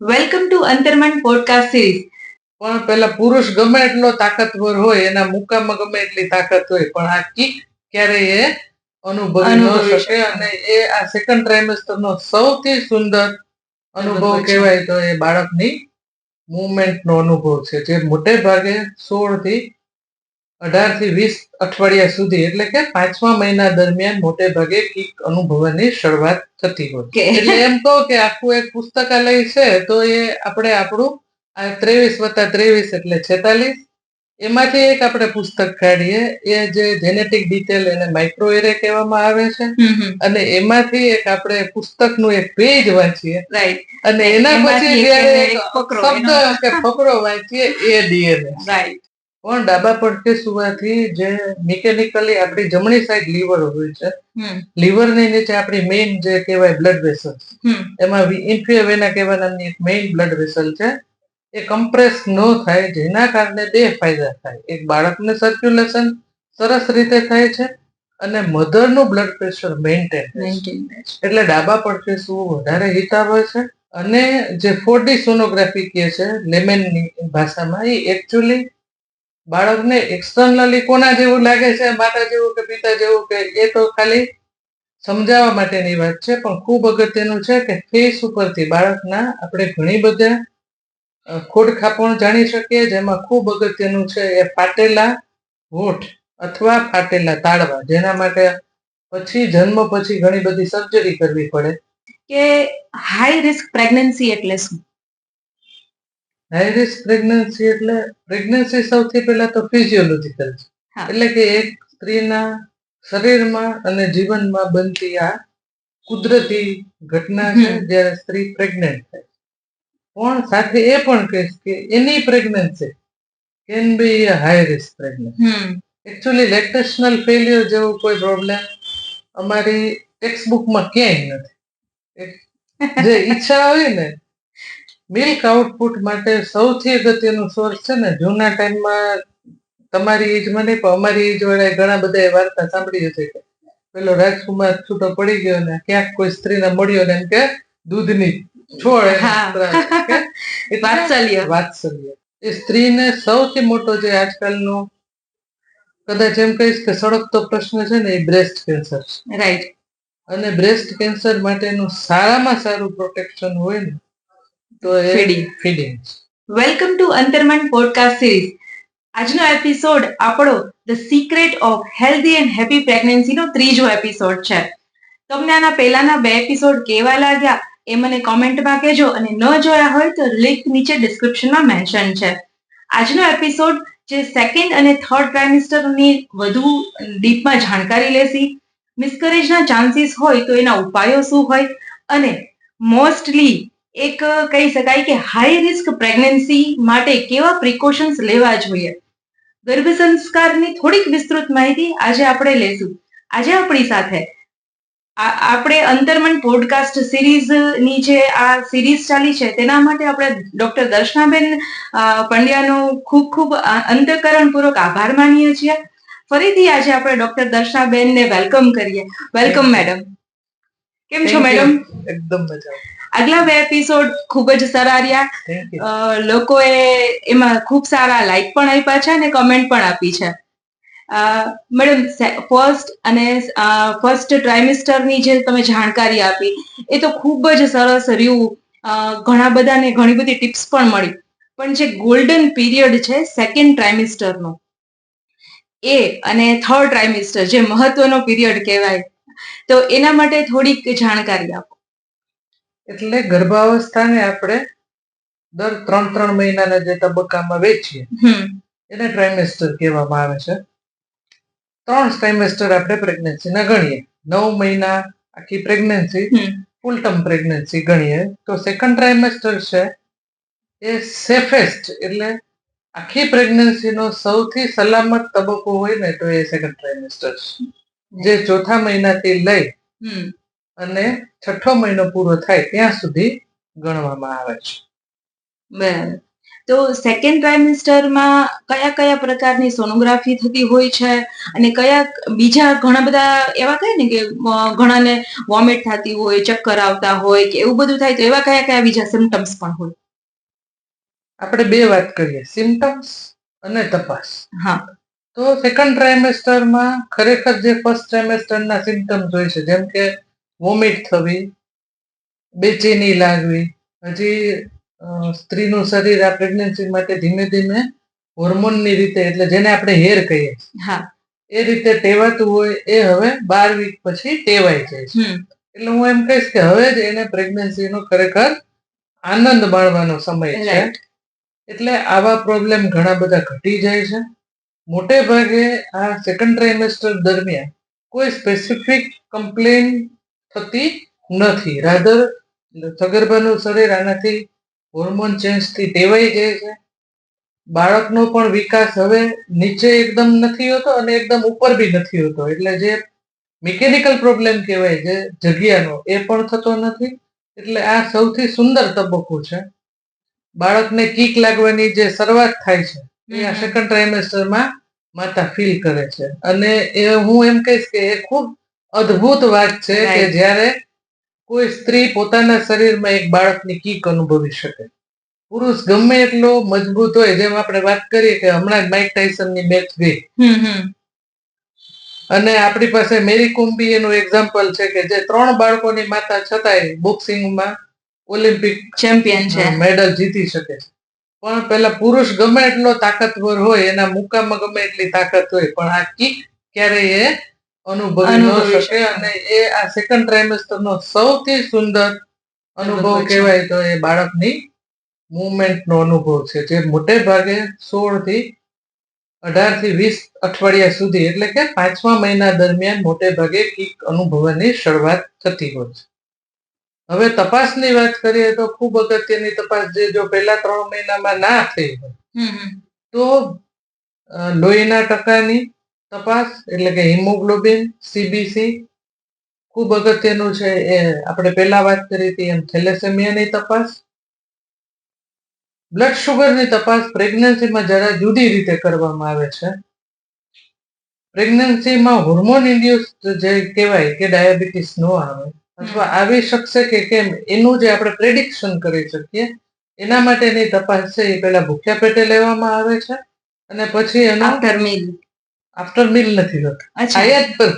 Welcome to Antarman podcast series. પણ પેલા પુરુષ ગમે એટલો તાકાતવર હોય, એના મુકામાં ગમે એટલી તાકાત હોય, પણ આ કિક ક્યારેય એ અનુભવી ન શકે. અને એ આ સેકન્ડ ટ્રાઇમેસ્ટર નો સૌથી સુંદર અનુભવ કહેવાય તો એ બાળકની મુવમેન્ટ નો અનુભવ છે, જે મોટે ભાગે 16 થી 18 થી 20 અઠવાડિયા સુધી, એટલે કે 5મા મહિના દરમિયાન મોટે ભાગે કિક અનુભવવાની શરૂઆત થતી હોય. એટલે એમ કહો કે આખું એક પુસ્તકાલય છે, તો એ આપણે આપણું આ 23+23 એટલે 46, એમાંથી એક આપણે પુસ્તક કાઢીએ, એ જે જેનેટિક ડિટેલ એને માઇક્રો એરે કહેવામાં આવે છે, અને એમાંથી એક આપણે પુસ્તકનું એક પેજ વાંચીએ, અને એના પછી જ્યારે શબ્દ કે ફકરો વાંચીએ એ ડીએનએ. પણ ડાબા પડખે સુવાથી જે મિકેનિકલી આપણી જમણી સાઈડ લીવર હોય છે, લીવરની નીચે આપણી મેઇન જે કહેવાય બ્લડ વેસલ, એમાં ઇન્ફિયર વેના કહેવા નામની એક મેઇન બ્લડ વેસલ છે, એ કમ્પ્રેસ ન થાય, જેના કારણે બે ફાયદા થાય. એક, બાળકને સર્ક્યુલેશન સરસ રીતે થાય છે, અને મધરનું બ્લડ પ્રેશર મેન્ટેન થાય છે. એટલે ડાબા પડખે સૂવું વધારે હિતાવહ છે. અને જે 4D સોનોગ્રાફી કહે છે લેમેનની ભાષામાં, એ એકચ્યુઅલી બાળકને એક્સટર્નલી કોના જેવું લાગે છે, માતા જેવું કે પિતા જેવું, કે એ તો ખાલી સમજાવવા માટેની વાત છે. પણ ખૂબ અગત્યનું છે કે ફેસ ઉપરથી બાળકના આપણે ઘણી બધા ખોડખાપણ જાણી શકીએ. જેમાં ખૂબ અગત્યનું છે એ ફાટેલા હોઠ અથવા ફાટેલા તાળવા, જેના માટે પછી જન્મ પછી ઘણી બધી સર્જરી કરવી પડે. કે હાઈ રિસ્ક પ્રેગ્નન્સી એટલે શું? હાઈ રિસ્ક પ્રેગ્નન્સી એટલે પ્રેગ્નન્સી સૌથી પહેલા તો ફિઝિયોલોજીકલ છે, એટલે કે એક સ્ત્રીના શરીરમાં અને જીવનમાં બનતી આ કુદરતી ઘટના છે જ્યારે સ્ત્રી પ્રેગ્નેન્ટ થાય. પણ સાથે એ પણ કહીશ કે એની pregnancy can be a high risk pregnancy. Actually lactational failure જેવો કોઈ પ્રોબ્લેમ અમારી ટેક્સ્ટ બુકમાં ક્યાંય નથી. જે ઈચ્છા હોય ને, મિલ્ક આઉટપુટ માટે સૌથી અગત્યનું સોર્સ છે ને, જૂના ટાઈમમાં તમારી એજમાં નહીં પણ અમારી એજ વાળા ઘણા બધા વાર્તા સાંભળી હશે કે પેલો રાજકુમાર છૂટો પડી ગયો ને ક્યાંક કોઈ સ્ત્રીને મળ્યો ને એમ કે દૂધની છોડ, વાત્સલ્ય. એ સ્ત્રીને સૌથી મોટો જે આજકાલનો કદાચ એમ કહીશ કે સળગતો પ્રશ્ન છે ને, એ બ્રેસ્ટ કેન્સર છે. રાઈટ. અને બ્રેસ્ટ કેન્સર માટેનું સારામાં સારું પ્રોટેક્શન હોય ને, તો એ feeding. Welcome to Antarman podcast series. આજનો એપિસોડ આપણો the secret of healthy and happy પ્રેગ્નન્સીનો 3જો એપિસોડ છે. તમને આના પહેલાના 2 એપિસોડ કેવા લાગ્યા એ મને કોમેન્ટમાં કહેજો, અને ન જોયા હોય તો લિંક નીચે ડિસ્ક્રિપ્શનમાં મેન્શન છે. આજનો એપિસોડ જે સેકન્ડ અને થર્ડ ટ્રાઇમેસ્ટરની વધુ ડીપમાં જાણકારી લેશી, મિસકેરેજના ચાન્સીસ હોય તો એના ઉપાયો શું હોય, અને મોસ્ટલી એક કહી શકાય કે હાઈ રિસ્ક પ્રેગ્નન્સી માટે કેવા પ્રિકોશન્સ લેવા જોઈએ, ગર્ભ સંસ્કારની થોડીક વિસ્તૃત માહિતી આજે આપણે લેશું. આજે આપણી સાથે આપણે અંતરમન પોડકાસ્ટ સિરીઝની જે આ સિરીઝ ચાલી છે તેના માટે આપણે ડોક્ટર દર્શનાબેન પંડ્યાનો ખૂબ ખૂબ અંતઃકરણપૂર્વક આભાર માનીએ છીએ. ફરીથી આજે આપણે ડોક્ટર દર્શનાબેનને વેલકમ કરીએ. Welcome madam. કેમ છો મેડમ? એકદમ મજા. આગલા 2 એપિસોડ ખૂબ જ સારા રહ્યા. લોકોએ એમાં ખૂબ સારા લાઈક પણ આપ્યા છે અને કમેન્ટ પણ આપી છે. મેડમ, ફર્સ્ટ ટ્રાઇમેસ્ટરની જે તમે જાણકારી આપી એ તો ખૂબ જ સરસ રહ્યું. ઘણા બધાને ઘણી બધી ટિપ્સ પણ મળી. પણ જે ગોલ્ડન પીરિયડ છે સેકન્ડ ટ્રાઇમેસ્ટરનો, એ અને થર્ડ ટ્રાઇમેસ્ટર જે મહત્વનો પીરિયડ કહેવાય, તો એના માટે થોડીક જાણકારી આપો. એટલે ગર્ભાવસ્થાને આપણે દર 3 મહિનાના જે તબક્કામાં વહેંચીએ એને ટ્રાઇમેસ્ટર કહેવામાં આવે છે. 3 ટ્રાઇમેસ્ટર આપણે પ્રેગ્નન્સીના ગણીએ. 9 મહિના આખી પ્રેગ્નન્સી ફૂલ ટર્મ પ્રેગ્નન્સી ગણીએ તો સેકન્ડ ટ્રાઇમેસ્ટર છે એ સેફેસ્ટ, એટલે આખી પ્રેગ્નન્સીનો સૌથી સલામત તબક્કો હોય ને તો એ સેકન્ડ ટ્રાઇમેસ્ટર છે, જે 4થા મહિનાથી લઈ અને 6થો મહિનો પૂરો થાય ત્યાં સુધી ગણવામાં આવે છે. બરાબર. તો સેકન્ડ ટ્રાઇમેસ્ટરમાં કયા કયા પ્રકારની સોનોગ્રાફી થતી હોય છે અને કયા બીજા ઘણા બધા એવા કહે ને કે ઘણાને વોમિટ થતી હોય, ચક્કર આવતા હોય કે એવું બધું થાય, તો એવા કયા કયા બીજા સિમ્ટમ્સ પણ હોય? આપણે બે વાત કરીએ, સિમ્ટમ્સ અને તપાસ. હા. તો સેકન્ડ ટ્રાઇમેસ્ટરમાં ખરેખર જે ફર્સ્ટ ટ્રાઇમેસ્ટરના સિમ્ટમ્સ હોય છે, જેમ કે વોમિટ થવી, બેચેની લાગવી, હજી સ્ત્રીનું શરીર આ પ્રેગ્નન્સી માટે ધીમે ધીમે હોર્મોનની રીતે, એટલે જેને આપણે હેર કહીએ, હા, એ રીતે ટેવાતું હોય, એ હવે 12 વીક પછી ટેવાઈ જાય છે. એટલે હું એમ કહીશ કે હવે જ એને પ્રેગ્નન્સીનો ખરેખર આનંદ માણવાનો સમય છે. Right. એટલે આવા પ્રોબ્લેમ ઘણા બધા ઘટી જાય છે. મોટે ભાગે આ સેકન્ડ ટ્રાઇમેસ્ટર દરમિયાન કોઈ સ્પેસિફિક કમ્પ્લેન થતી નથી. રાધર સગર્ભાનું શરીર આનાથી હોર્મોન ચેન્જથી ટેવાઈ જાય છે. બાળકનો પણ વિકાસ હવે નીચે એકદમ નથી હોતો અને એકદમ ઉપર બી નથી હોતો. એટલે જે મિકેનિકલ પ્રોબ્લેમ કહેવાય છે જગ્યાનો, એ પણ થતો નથી. એટલે આ સૌથી સુંદર તબક્કો છે. બાળકને કીક લાગવાની જે શરૂઆત થાય છે એ આ સેકન્ડ ટ્રાઇમેસ્ટરમાં માતા ફીલ કરે છે. અને એ હું એમ કહીશ કે એ ખૂબ અદ્ભુત વાત છે કે જ્યારે કોઈ સ્ત્રી પોતાના શરીરમાં એક બાળકની કીક અનુભવી શકે. પુરુષ ગમે એટલો મજબૂત હોય, જેમ આપણે વાત કરીએ કે હમણાં જ માઇક ટાઇસનની મેચ ગઈ અને આપણી પાસે મેરી કોમ બી એનું એક્ઝામ્પલ છે કે જે 3 બાળકોની માતા છતાંય બોક્સિંગમાં ઓલિમ્પિક ચેમ્પિયન છે, મેડલ જીતી શકે છે. પણ પેલા પુરુષ ગમે એટલો તાકાતવર હોય, એના મુકામાં ગમે એટલી તાકાત હોય, પણ આ કીક ક્યારેય એ અનુભવી ન શકે. અને એ આ સેકન્ડ ટ્રાઇમેસ્ટરનો સૌથી સુંદર અનુભવ કહેવાય તો એ બાળકની મૂવમેન્ટનો અનુભવ છે, જે મોટે ભાગે 16 થી 18 થી 20 અઠવાડિયા સુધી, એટલે કે 5મા મહિના દરમિયાન મોટે ભાગે કીક અનુભવવાની શરૂઆત થતી હોય છે. હવે તપાસની વાત કરીએ તો ખૂબ અગત્યની તપાસ, જે જો પહેલા 3 મહિનામાં ના થઈ હોય તો લોહીના ટકાની તપાસ, એટલે કે હિમોગ્લોબિન, સીબીસી ખૂબ અગત્યનું છે. એ આપણે પહેલા વાત કરી હતી એમ થેલેસેમિયાની તપાસ. બ્લડ શુગરની તપાસ પ્રેગ્નન્સીમાં જરા જુદી રીતે કરવામાં આવે છે. પ્રેગ્નન્સીમાં હોર્મોન ઇન્ડ્યુસ જે કહેવાય કે ડાયાબિટીસ ન આવે અથવા આવી શકશે કે કેમ, એનું જે આપણે પ્રેડિક્શન કરી શકીએ, એના માટેની તપાસ છે એ પહેલા ભૂખ્યા પેટે લેવામાં આવે છે અને પછી એનો આફ્ટર મીલ નથી હોતો, આયા જ પર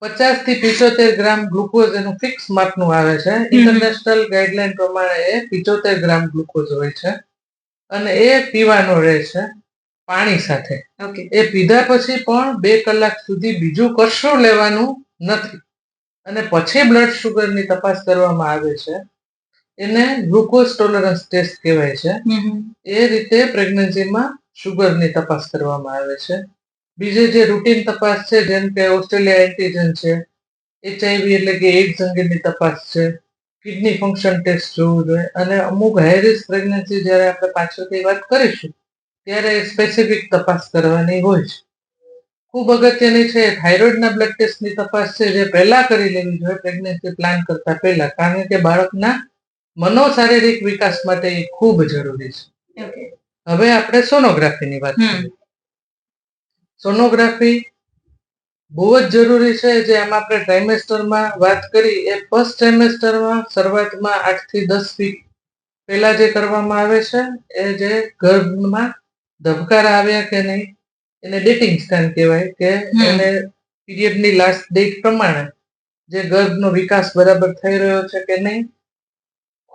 50 થી 75 ગ્રામ ગ્લુકોઝ એનું ફિક્સ માપનું આવે છે. ઇન્ટરનેશનલ ગાઈડલાઈન પ્રમાણે એ 75 ગ્રામ ગ્લુકોઝ હોય છે અને એ પીવાનો રહે છે પાણી સાથે. એ પીધા પછી પણ 2 કલાક સુધી બીજું કશું લેવાનું નથી. અને પછી બ્લડ શુગરની તપાસ કરવામાં આવે છે. એને ગ્લુકોઝ ટોલરન્સ ટેસ્ટ કહેવાય છે. એ રીતે પ્રેગ્નન્સીમાં શુગરની તપાસ કરવામાં આવે છે. બીજી જે રૂટીન તપાસ છે, જેમ કે ઓસ્ટ્રેલિયા એન્ટીજન છે, HIV એટલે કે એઇડ્સ અંગેની તપાસ છે, કિડની ફંક્શન ટેસ્ટ જોવું જોઈએ, અને અમુક હાઈ રિસ્ક પ્રેગ્નન્સી જ્યારે આપણે પાછળથી વાત કરીશું ત્યારે સ્પેસિફિક તપાસ કરવાની હોય છે. ખૂબ અગત્યની છે થાઇરોઇડના બ્લડ ટેસ્ટની તપાસ છે, જે પહેલા કરી લેવી જોઈએ પ્રેગ્નન્સી પ્લાન કરતા પહેલા, કારણ કે બાળકના મનોશારીરિક વિકાસ માટે એ ખૂબ જરૂરી છે. હવે આપણે સોનોગ્રાફીની વાત કરીએ. સોનોગ્રાફી બહુ જ જરૂરી છે. જે આમાં આપણે ટ્રાઇમેસ્ટરમાં વાત કરી, એ ફર્સ્ટ ટ્રાઇમેસ્ટરમાં શરૂઆતમાં 8 થી 10 વીક પહેલા જે કરવામાં આવે છે, એ જે ગર્ભમાં ધબકારા આવ્યા કે નહીં, એને ડેટિંગ સ્કેન કહેવાય, કે એને પીરિયડની લાસ્ટ ડેટ પ્રમાણે જે ગર્ભનો વિકાસ બરાબર થઈ રહ્યો છે કે નહીં.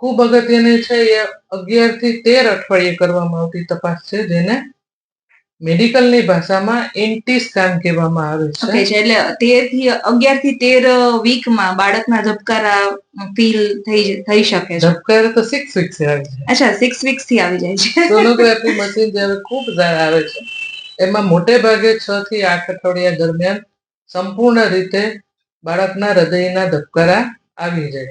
ખૂબ અગત્યની છે. એ 11 થી 13 અઠવાડિયે કરવામાં આવતી તપાસ છે, જેને મેડિકલની ભાષામાં એન્ટી સ્કેન કહેવામાં આવે છે. એટલે 13 થી 11 થી 13 વીકમાં બાળકના ધબકારા ફીલ થઈ શકે છે. ધબકારા તો 6 વીક્સ આવી જાય. અચ્છા, 6 વીક્સ થી આવી જાય છે. સોનોગ્રાફી મશીન જ્યારે ખૂબ સારા આવે છે, એમાં મોટે ભાગે 6 થી 8 અઠવાડિયા દરમિયાન સંપૂર્ણ રીતે બાળકના હૃદયના ધબકારા આવી જાય.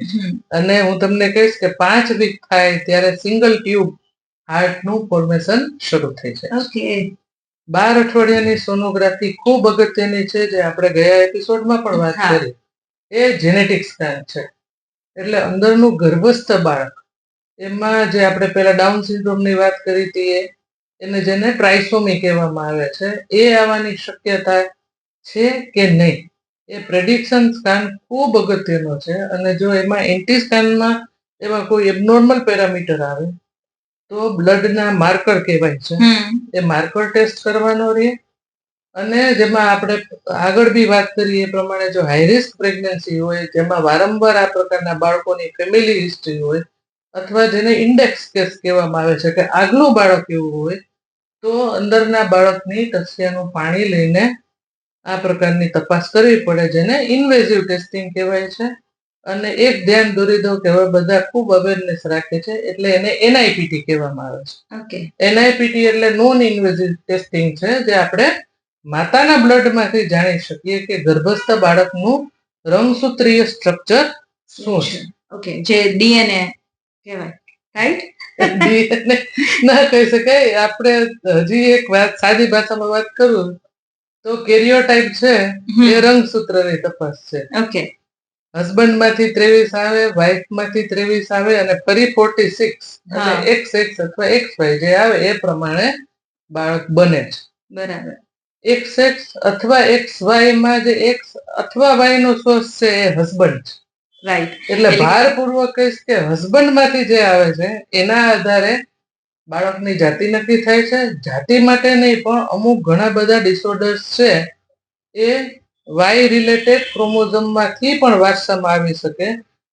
અને હું તમને કહીશ કે 5 વીક થાય ત્યારે સિંગલ ટ્યુબ હાર્ટનું ફોર્મેશન શરૂ થઈ જાય. 12 અઠવાડિયાની સોનોગ્રાફી ખૂબ અગત્યની છે, જે આપણે ગયા એપિસોડમાં પણ વાત કરી. એ જેનેટિક સ્કેન છે. એટલે અંદરનું ગર્ભસ્થ બાળક એમાં જે આપણે પેલા ડાઉન સિન્ડ્રોમની વાત કરી હતી એને જેને ટ્રાયસોમી કહેવામાં આવે છે એ આવવાની શક્યતા છે કે નહીં એ પ્રેડિક્શન સ્કાન ખૂબ અગત્યનો છે. અને જો એમાં એન્ટી સ્કાનમાં એવા કોઈ એબનોર્મલ પેરામીટર આવે તો બ્લડના માર્કર કહેવાય છે એ માર્કર ટેસ્ટ કરવાનો રહે. અને જેમાં આપણે આગળ બી વાત કરીએ એ પ્રમાણે જો હાઈ રિસ્ક પ્રેગ્નન્સી હોય જેમાં વારંવાર આ પ્રકારના બાળકોની ફેમિલી હિસ્ટ્રી હોય અથવા જેને ઇન્ડેક્સ કેસ કહેવામાં આવે છે કે આગલું બાળક એવું હોય તો અંદરના બાળકની ટસિયાનું પાણી લઈને આ પ્રકારની તપાસ કરવી પડે જેને ઇન્વેઝિવ ટેસ્ટિંગ કહેવાય છે. અને એક ધ્યાન દોરી દઉં કે હવે બધા ખૂબ અવેરનેસ રાખે છે એટલે એને એનઆઈપીટી કહેવામાં આવે છે. એનઆઈપીટી એટલે નોન ઇન્વેઝિવ ટેસ્ટિંગ છે જે આપણે માતાના બ્લડમાંથી જાણી શકીએ કે ગર્ભસ્થ બાળકનું રંગસૂત્રીય સ્ટ્રક્ચર શું છે. ઓકે, જે ડીએનએ કહેવાય, રાઈટ? ડીએનએ ના કહી શકાય. આપણે હજી એક વાત સાદી ભાષામાં વાત કરું તો કેરિયોટાઇપ છે એ રંગસૂત્રની તપાસ છે. ઓકે, હસબન્ડ માંથી 23 આવે, વાઇફ માંથી 23 આવે અને ફરી 46 અને XX અથવા XY જે આવે એ પ્રમાણે બાળક બને છે. બરાબર. XX અથવા XY માં જે X અથવા Y નો સોર્સ છે એ હસબન્ડ છે. રાઈટ. એટલે ભારપૂર્વક કહીશ કે હસબન્ડ માંથી જે આવે છે એના આધારે બાળકની જાતિ નક્કી થાય છે. જાતિ માટે નહીં પણ અમુક ઘણા બધા ડિસઓર્ડર્સ છે એ વાય રિલેટેડ ક્રોમોઝોમમાંથી પણ વારસામાં આવી શકે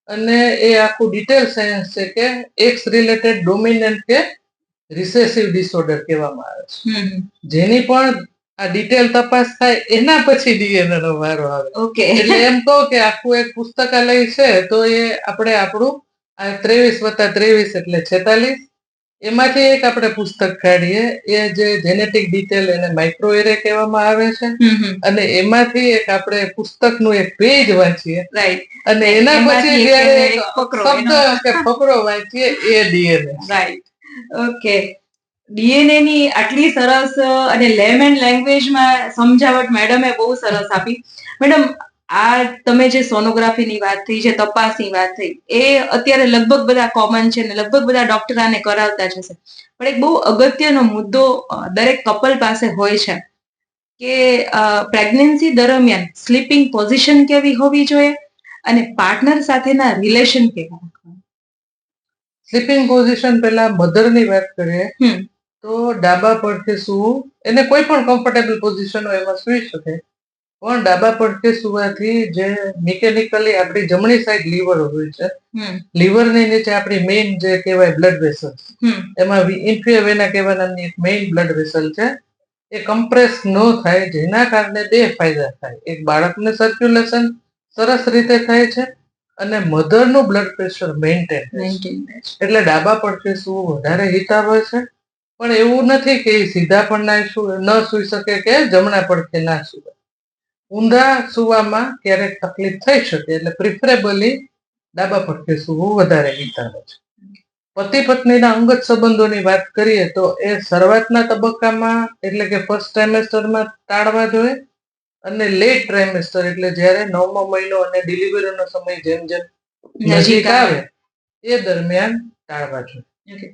અને એ આખું ડિટેલ સાયન્સ છે કે એક્સ રિલેટેડ ડોમિનન્ટ કે રિસેસિવ ડિસઓર્ડર કહેવામાં આવે છે. જેની પણ આ ડિટેલ તપાસ થાય એના પછી ડીએનએ નો વારો આવે. ઓકે, એટલે એમ કહો કે આખું એક પુસ્તકાલય છે તો એ આપણે આપણું આ 23+23 એટલે 46 એમાંથી એક આપણે પુસ્તક કાઢીએ એ જે જેનેટિક ડિટેલ એને માઇક્રો એરે કહેવામાં આવે છે. અને એમાંથી એક આપણે પુસ્તકનું એક પેજ વાંચીએ અને એના પછી જ્યારે શબ્દ કે ફકરો વાંચીએ એ ડીએનએ. રાઈટ. ઓકે, ડીએનએ ની આટલી સરસ અને લેમેન લેંગ્વેજમાં સમજાવટ મેડમે બહુ સરસ આપી. મેડમ, આ તમે જે સોનોગ્રાફીની વાત થઈ, જે તપાસની વાત થઈ, એ અત્યારે લગભગ બધા કોમન છે ને લગભગ બધા ડોક્ટર આને કરાવતા જ હશે. પણ એક બહુ અગત્યનો મુદ્દો દરેક કપલ પાસે હોય છે કે પ્રેગ્નન્સી દરમિયાન સ્લીપિંગ પોઝિશન કેવી હોવી જોઈએ અને પાર્ટનર સાથેના રિલેશન કેવા. સ્લીપિંગ પોઝિશન પહેલા મધરની વાત કરીએ તો ડાબા પડખે સૂવું. એને કોઈ પણ કમ્ફર્ટેબલ પોઝિશન હોય એમાં સૂઈ શકે પણ ડાબા પડખે સુવાથી જે મિકેનિકલી આપણી જમણી સાઈડ લીવર હોય છે, લીવરની નીચે આપણી મેઇન જે કહેવાય બ્લડ વેસલ, એમાં ઇન્ફિયા વેના કહેવા નામની એક મેઇન બ્લડ વેસલ છે એ કમ્પ્રેસ ન થાય જેના કારણે બે ફાયદા થાય. એક બાળકને સર્ક્યુલેશન સરસ રીતે થાય છે અને મધરનું બ્લડ પ્રેશર મેન્ટેન એટલે ડાબા પડખે સૂવું વધારે હિતાવહ છે. પણ એવું નથી કે સીધા પણ ન સૂઈ શકે કે જમણા પડખે ના સૂવે. ઊંધા સૂવામાં ક્યારેક તકલીફ થઈ શકે એટલે પ્રિફરેબલી ડાબા પડખે સૂવું વધારે હિતાવહ છે. પતિ પત્નીના અંગત સંબંધોની વાત કરીએ તો એ શરૂઆતના તબક્કામાં એટલે કે ફર્સ્ટ ટ્રાઇમેસ્ટરમાં ટાળવા જોઈએ અને લેટ ટ્રાઇમેસ્ટર એટલે જ્યારે 9મો મહિનો અને ડિલિવરીનો સમય જેમ જેમ નજીક આવે એ દરમિયાન ટાળવા જોઈએ.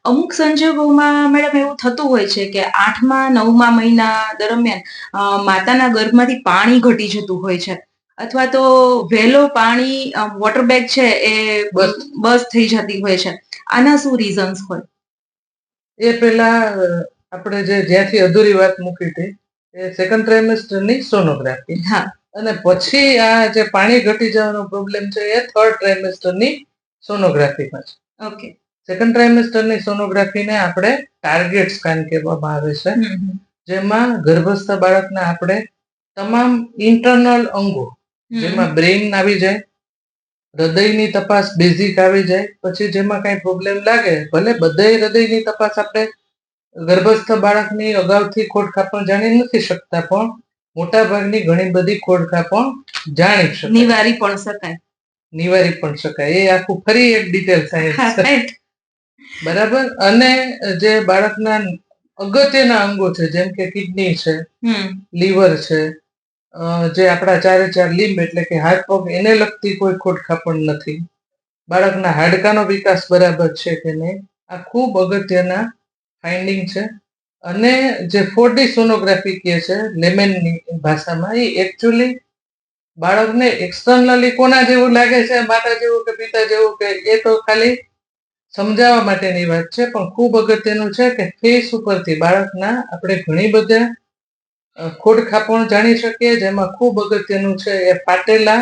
અમુક સંજોગોમાં મેડમ એવું થતું હોય છે કે 8મા 9મા મહિના દરમિયાન માતાના ગર્ભમાંથી પાણી ઘટી જતું હોય છે અથવા તો વહેલો પાણી વોટર બેગ છે એ બસ થઈ જતી હોય છે. આના શું રીઝન્સ હોય? એ પેલા આપણે જ્યાંથી અધૂરી વાત મૂકી હતી એ સેકન્ડ ટ્રાઇમેસ્ટરની સોનોગ્રાફી અને પછી આ જે પાણી ઘટી જવાનો પ્રોબ્લેમ છે એ થર્ડ ટ્રાઇમેસ્ટરની સોનોગ્રાફીમાં છે. ઓકે, સેકન્ડ ટ્રાઇમેસ્ટરની સોનોગ્રાફીને આપણે ટાર્ગેટ સ્કેન કહેવામાં આવે છે જેમાં ગર્ભસ્થ બાળકના આપણે તમામ ઇન્ટરનલ અંગો જેમાં બ્રેઇન આવી જાય, હૃદયની તપાસ બેઝિક આવી જાય, પછી જેમાં કઈ પ્રોબ્લેમ લાગે ભલે બધે હૃદયની તપાસ આપણે ગર્ભસ્થ બાળકની અગાઉથી ખોડખાપણ જાણી નથી શકતા પણ મોટા ભાગની ઘણી બધી ખોડખાપણ જાણી શકાય, નિવારી પણ શકાય. એ આખું ફરી એક ડિટેલ સાયન્સ છે. બરાબર. અને જે બાળકના અગત્યના અંગો છે જેમ કે કિડની છે, લીવર છે, જે આપણા ચારે ચાર લીંબ એટલે કે હાથ પગ એને લગતી કોઈ ખોડખાપણ નથી, બાળકના હાડકાનો વિકાસ બરાબર છે કે નહીં, આ ખૂબ અગત્યના ફાઇન્ડિંગ છે. અને જે 4D સોનોગ્રાફી કહે છે લેમેનની ભાષામાં, એ એકચ્યુઅલી બાળકને એક્સટર્નલી કોના જેવું લાગે છે, માતા જેવું કે પિતા જેવું, કે એ તો ખાલી સમજાવવા માટેની વાત છે. પણ ખૂબ અગત્યનું છે કે ફેસ ઉપરથી બાળકના આપણે ઘણી બધા ખોડખાપણ જાણી શકીએ. જેમાં ખૂબ અગત્યનું છે એ ફાટેલા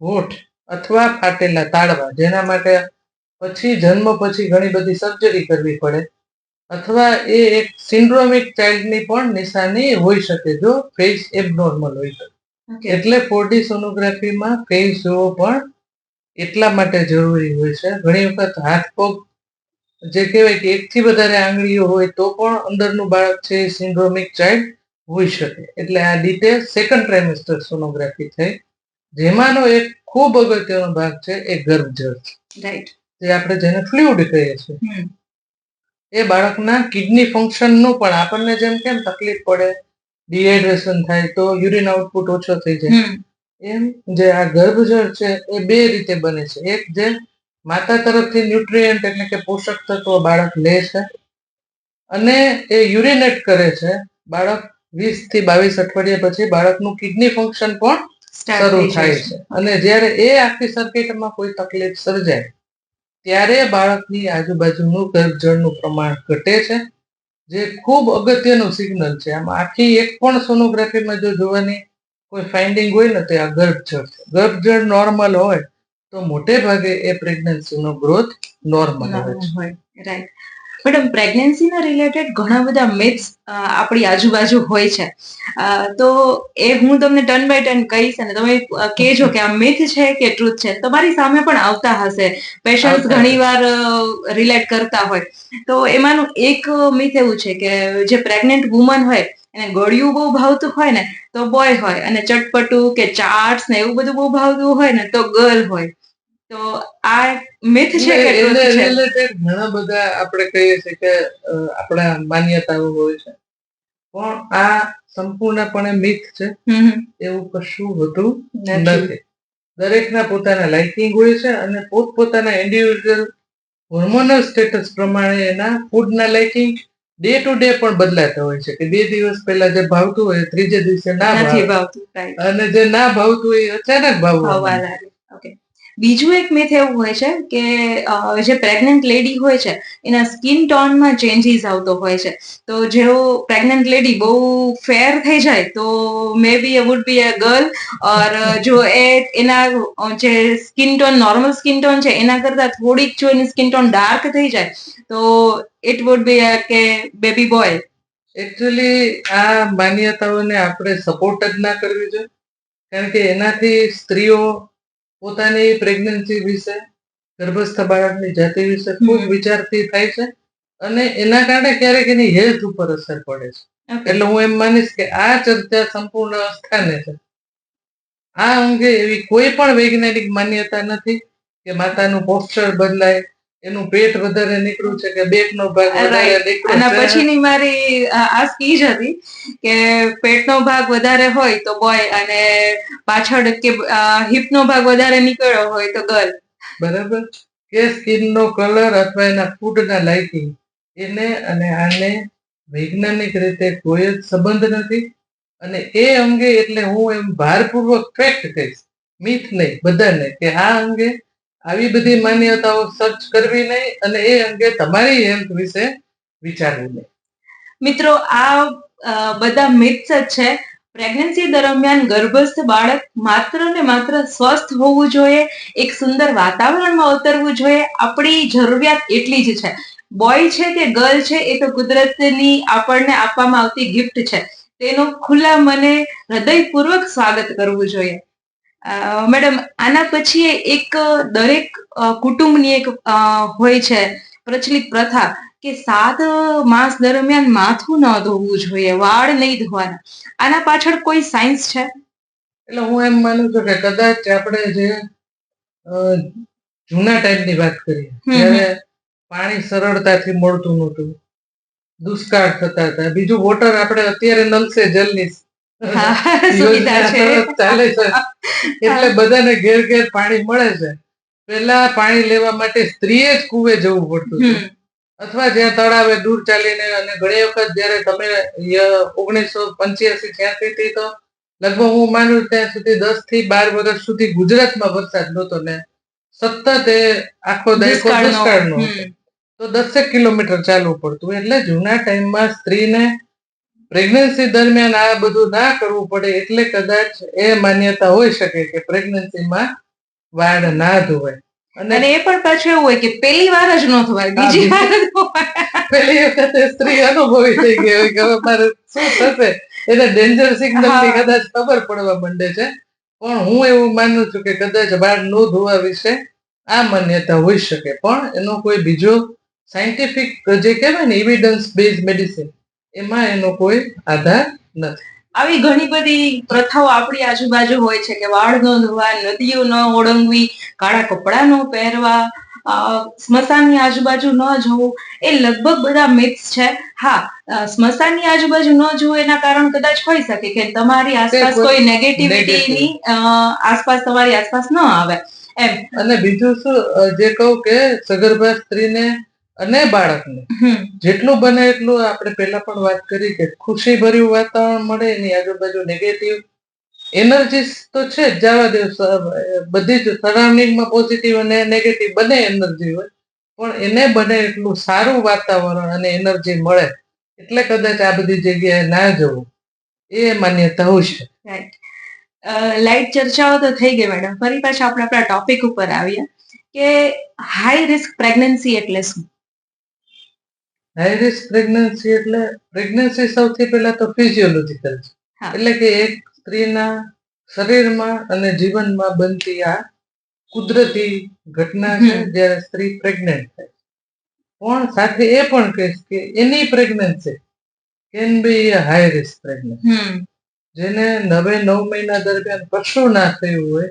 હોઠ અથવા ફાટેલા તાળવા, જેના માટે પછી જન્મ પછી ઘણી બધી સર્જરી કરવી પડે, અથવા એ એક સિન્ડ્રોમિક ચાઇલ્ડની પણ નિશાની હોઈ શકે જો ફેસ એબનોર્મલ હોય તો. એટલે 4D સોનોગ્રાફીમાં ફેસ જોવો પણ એટલા માટે જરૂરી હોય છે. ઘણી વખત હાથ પગ જે કહેવાય કે એકથી વધારે આંગળીઓ હોય તો પણ અંદરનું બાળક છે એ સિન્ડ્રોમિક ચાઇલ્ડ હોઈ શકે. એટલે આ ડિટેલ સેકન્ડ ટ્રાઇમેસ્ટર સોનોગ્રાફી થઈ, જેમાંનો એક ખૂબ અગત્યનો ભાગ છે એ ગર્ભજળ, રાઈટ, જે આપણે જેને ફ્લુઇડ કહીએ છીએ. એ બાળકના કિડની ફંક્શનનું પણ આપણને જેમ કેમ તકલીફ પડે, ડિહાઇડ્રેશન થાય તો યુરિન આઉટપુટ ઓછો થઈ જાય, એમ જે આ ગર્ભજળ છે એ બે રીતે બને છે. એક જે માતા તરફથી ન્યુટ્રિયન્ટ એટલે કે પોષક તત્વો બાળક લે છે અને એ યુરિનેટ કરે છે. બાળક 20 થી 22 અઠવાડિયા પછી બાળકનું કિડની ફંક્શન પણ શરૂ થાય છે. અને જ્યારે એ આખી સર્કિટમાં કોઈ તકલીફ સર્જાય ત્યારે બાળકની આજુબાજુનું ગર્ભજળનું પ્રમાણ ઘટે છે, જે ખૂબ અગત્યનું સિગ્નલ છે. આમાં આખી એક પણ સોનોગ્રાફીમાં જો જોવાની કોઈ ફાઇન્ડિંગ હોય ને તો આ ગર્ભજળ છે. ગર્ભજળ નોર્મલ હોય તો મોટે ભાગે એ પ્રેગ્નન્સીનો ગ્રોથ નોર્મલ હોય. રાઈટ મેડમ, પ્રેગ્નન્સીના રિલેટેડ ઘણા બધા મિથ્સ આપણી આજુબાજુ હોય છે, તો એ હું તમને ટર્ન બાય ટર્ન કહીશ અને તમે કહેજો કે આ મિથ છે કે ટ્રુથ છે. તમારી સામે પણ આવતા હશે પેશન્ટ્સ, ઘણી વાર રિલેટ કરતા હોય. તો એમાંનું એક મિથ એવું છે કે જે પ્રેગ્નેન્ટ વુમન હોય એને ગળ્યું બહુ ભાવતું હોય ને તો બોય હોય, અને ચટપટું કે ચાટ્સ ને એવું બધું બહુ ભાવતું હોય ને તો ગર્લ હોય. તો આ મિથ છે કે ટ્રુથ છે? રિલેટેડ ઘણા બધા આપણે કહીએ છીએ કે આપણા માન્યતાઓ હોય છે, પણ આ સંપૂર્ણપણે મિથ છે. એવું કશું હોતું નથી. દરેકના પોતાના લાઇકિંગ હોય છે અને પોતપોતાના ઇન્ડિવિડ્યુઅલ હોર્મોનલ સ્ટેટસ પ્રમાણે એના ફૂડના લાઇકિંગ ડે ટુ ડે પણ બદલાતા હોય છે. કે 2 દિવસ પહેલા જે ભાવતું હોય ત્રીજે દિવસે ના ભાવતું, અને જે ના ભાવતું હોય અચાનક ભાવવા લાગે. બીજું એક મિથ એવું હોય છે કે જે પ્રેગ્નન્ટ લેડી હોય છે એના સ્કિન ટોનમાં ચેન્જીસ આવતો હોય છે. તો જેવો પ્રેગ્નન્ટ લેડી બહુ ફેર થઈ જાય તો મે બી એ વુડ બી અ ગર્લ, ઓર જો એના જે skin tone normal skin tone છે એના કરતા થોડીક જો એની સ્કિન ટોન ડાર્ક થઈ જાય તો ઇટ વુડ બી કે બેબી બોય. એકચ્યુઅલી આ માન્યતાઓને આપણે સપોર્ટ જ ના કરવી જોઈએ, કારણ કે એનાથી સ્ત્રીઓ પોતાની પ્રેગ્નન્સી વિશે, ગર્ભસ્થ બાળકની જાતિ વિશે ખૂબ વિચારતી થાય છે અને એના કારણે ક્યારેક એની હેલ્થ ઉપર અસર પડે છે. એટલે હું એમ માનીશ કે આ ચર્ચા સંપૂર્ણ અસ્થાને છે. આ અંગે એવી કોઈ પણ વૈજ્ઞાનિક માન્યતા નથી કે માતાનું પોસ્ચર બદલાય, એનું પેટ વધારે નીકળ્યું છે કે બેકનો ભાગ વધારે નીકળ્યો છે. આના પછીની મારી આસ્ક ઈ જ હતી કે પેટનો ભાગ વધારે હોય તો બોય અને પાછળ કે હિપનો ભાગ વધારે નીકળ્યો હોય તો ગર્લ. બરાબર, કે સ્કિનનો કલર અથવા એના ફૂડના લાઇકિંગ એને અને આને વૈજ્ઞાનિક રીતે કોઈ જ સંબંધ નથી. અને એ અંગે એટલે હું એમ ભારપૂર્વક ફેક્ટ કહીશ, મિથ નહીં, બધાને, કે આ અંગે આવી બધી માન્યતાઓ સર્ચ કરવી નહીં અને એ અંગે તમારી હેલ્થ વિશે વિચારવું નહીં. મિત્રો, આ બધા મિથ્સ જ છે. પ્રેગ્નન્સી દરમિયાન ગર્ભસ્થ બાળક માત્ર ને માત્ર સ્વસ્થ હોવું જોઈએ, એક સુંદર વાતાવરણમાં ઉતરવું જોઈએ, આપણી જરૂરિયાત એટલી જ છે. બોય છે કે ગર્લ છે એ તો કુદરતની આપણને આપવામાં આવતી ગિફ્ટ છે, તેનું ખુલ્લા મને હૃદયપૂર્વક સ્વાગત કરવું જોઈએ. મેડમ, આના પછી એક દરેક કુટુંબની એક હોય છે પ્રચલિત પ્રથા કે 7 માસ દરમિયાન માથું ન ધોવું જોઈએ, વાળ નહીં ધોવાના. આના પાછળ કોઈ સાયન્સ છે? એટલે હું એમ માનું છું કે કદાચ આપણે જે જૂના ટાઈમની વાત કરીએ ત્યારે પાણી સરળતાથી મળતું નહોતું, દુષ્કાળ થતા હતા. બીજું વોટર આપણે અત્યારે નલ સે જલની યોજના ચાલે છે એટલે બધાને ઘેર ઘેર પાણી મળે છે. પેલા પાણી લેવા માટે સ્ત્રીએ જ કુવે જવું પડતું હતું, અથવા જ્યાં તળાવે દૂર ચાલીને. અને ઘણી વખત જયારે તમે 1985-86 થી તો લગભગ હું માનું ત્યાં સુધી 10 થી 12 વર્ષ સુધી ગુજરાતમાં વરસાદ નહોતો ને સતત એ આખો દાયકો દુષ્કાળનો હતો. તો 10 કિલોમીટર ચાલવું પડતું. એટલે જૂના ટાઈમમાં સ્ત્રીને પ્રેગ્નન્સી દરમિયાન આ બધું ના કરવું પડે એટલે કદાચ એ માન્યતા હોઈ શકે કે પ્રેગ્નન્સીમાં વાળ ના ધોવાય. અને એ પણ પાછું એવું હોય કે પહેલી વાર જ ન ધોવાય, બીજી વાર ધોવાય. પહેલી વખતે સ્ત્રી અનુભવી થઈ ગઈ હોય કે હવે મારે શું થશે, એને ડેન્જર સિગ્નલ ની કદાચ ખબર પડવા માંડે છે. પણ હું એવું માનું છું કે કદાચ વાળ ન ધોવા વિશે આ માન્યતા હોઈ શકે, પણ એનો કોઈ બીજો સાયન્ટિફિક જે કહેવાય ને એવિડન્સ બેઝ મેડિસિન એમાં એનો કોઈ આધાર નથી. આવી ઘણી બધી પ્રથાઓ આપણી આજુબાજુ હોય છે કે વાળ ન ધોવા, નદીઓ ન ઓળંગવી, કાળા કપડા ન પહેરવા, સ્મશાનની આજુબાજુ ન જવું, એ લગભગ બધા મિથ્સ છે. હા, સ્મશાનની આજુબાજુ ન જવું એના કારણ કદાચ હોઈ શકે કે તમારી આસપાસ કોઈ નેગેટિવિટીની આસપાસ તમારી આસપાસ ન આવે એમ. અને બીજું શું જે કહું કે સગર્ભા સ્ત્રીને અને બાળકને જેટલું બને એટલું આપણે પહેલા પણ વાત કરી કે ખુશી ભર્યું વાતાવરણ મળે, એની આજુબાજુ નેગેટિવ એનર્જીસ તો છે જ, જવા દે. બધી જ સરાઉન્ડિંગમાં પોઝિટિવ અને નેગેટિવ બંને એનર્જી હોય, પણ એને બને એટલું સારું વાતાવરણ અને એનર્જી મળે એટલે કદાચ આ બધી જગ્યાએ ના જવું એ માન્યતા હોય છે. રાઈટ. લાઇટ ચર્ચાઓ તો થઈ ગઈ મેડમ. ફરી પાછા આપણે આપણા ટોપિક ઉપર આવીએ કે હાઈ રિસ્ક પ્રેગ્નન્સી એટલે શું? હાઈ રિસ્ક પ્રેગ્નન્સી એટલે પ્રેગ્નન્સી સૌથી પહેલા તો ફિઝિયોલોજીકલ છે. એટલે કે એક સ્ત્રીના શરીરમાં અને જીવનમાં બનતી આ કુદરતી ઘટના છે જ્યારે સ્ત્રી પ્રેગ્નેન્ટ થાય. પણ સાથે એ પણ કહીશ કે એની pregnancy can be high risk pregnancy, જેને 9 મહિના દરમિયાન કશું ના થયું હોય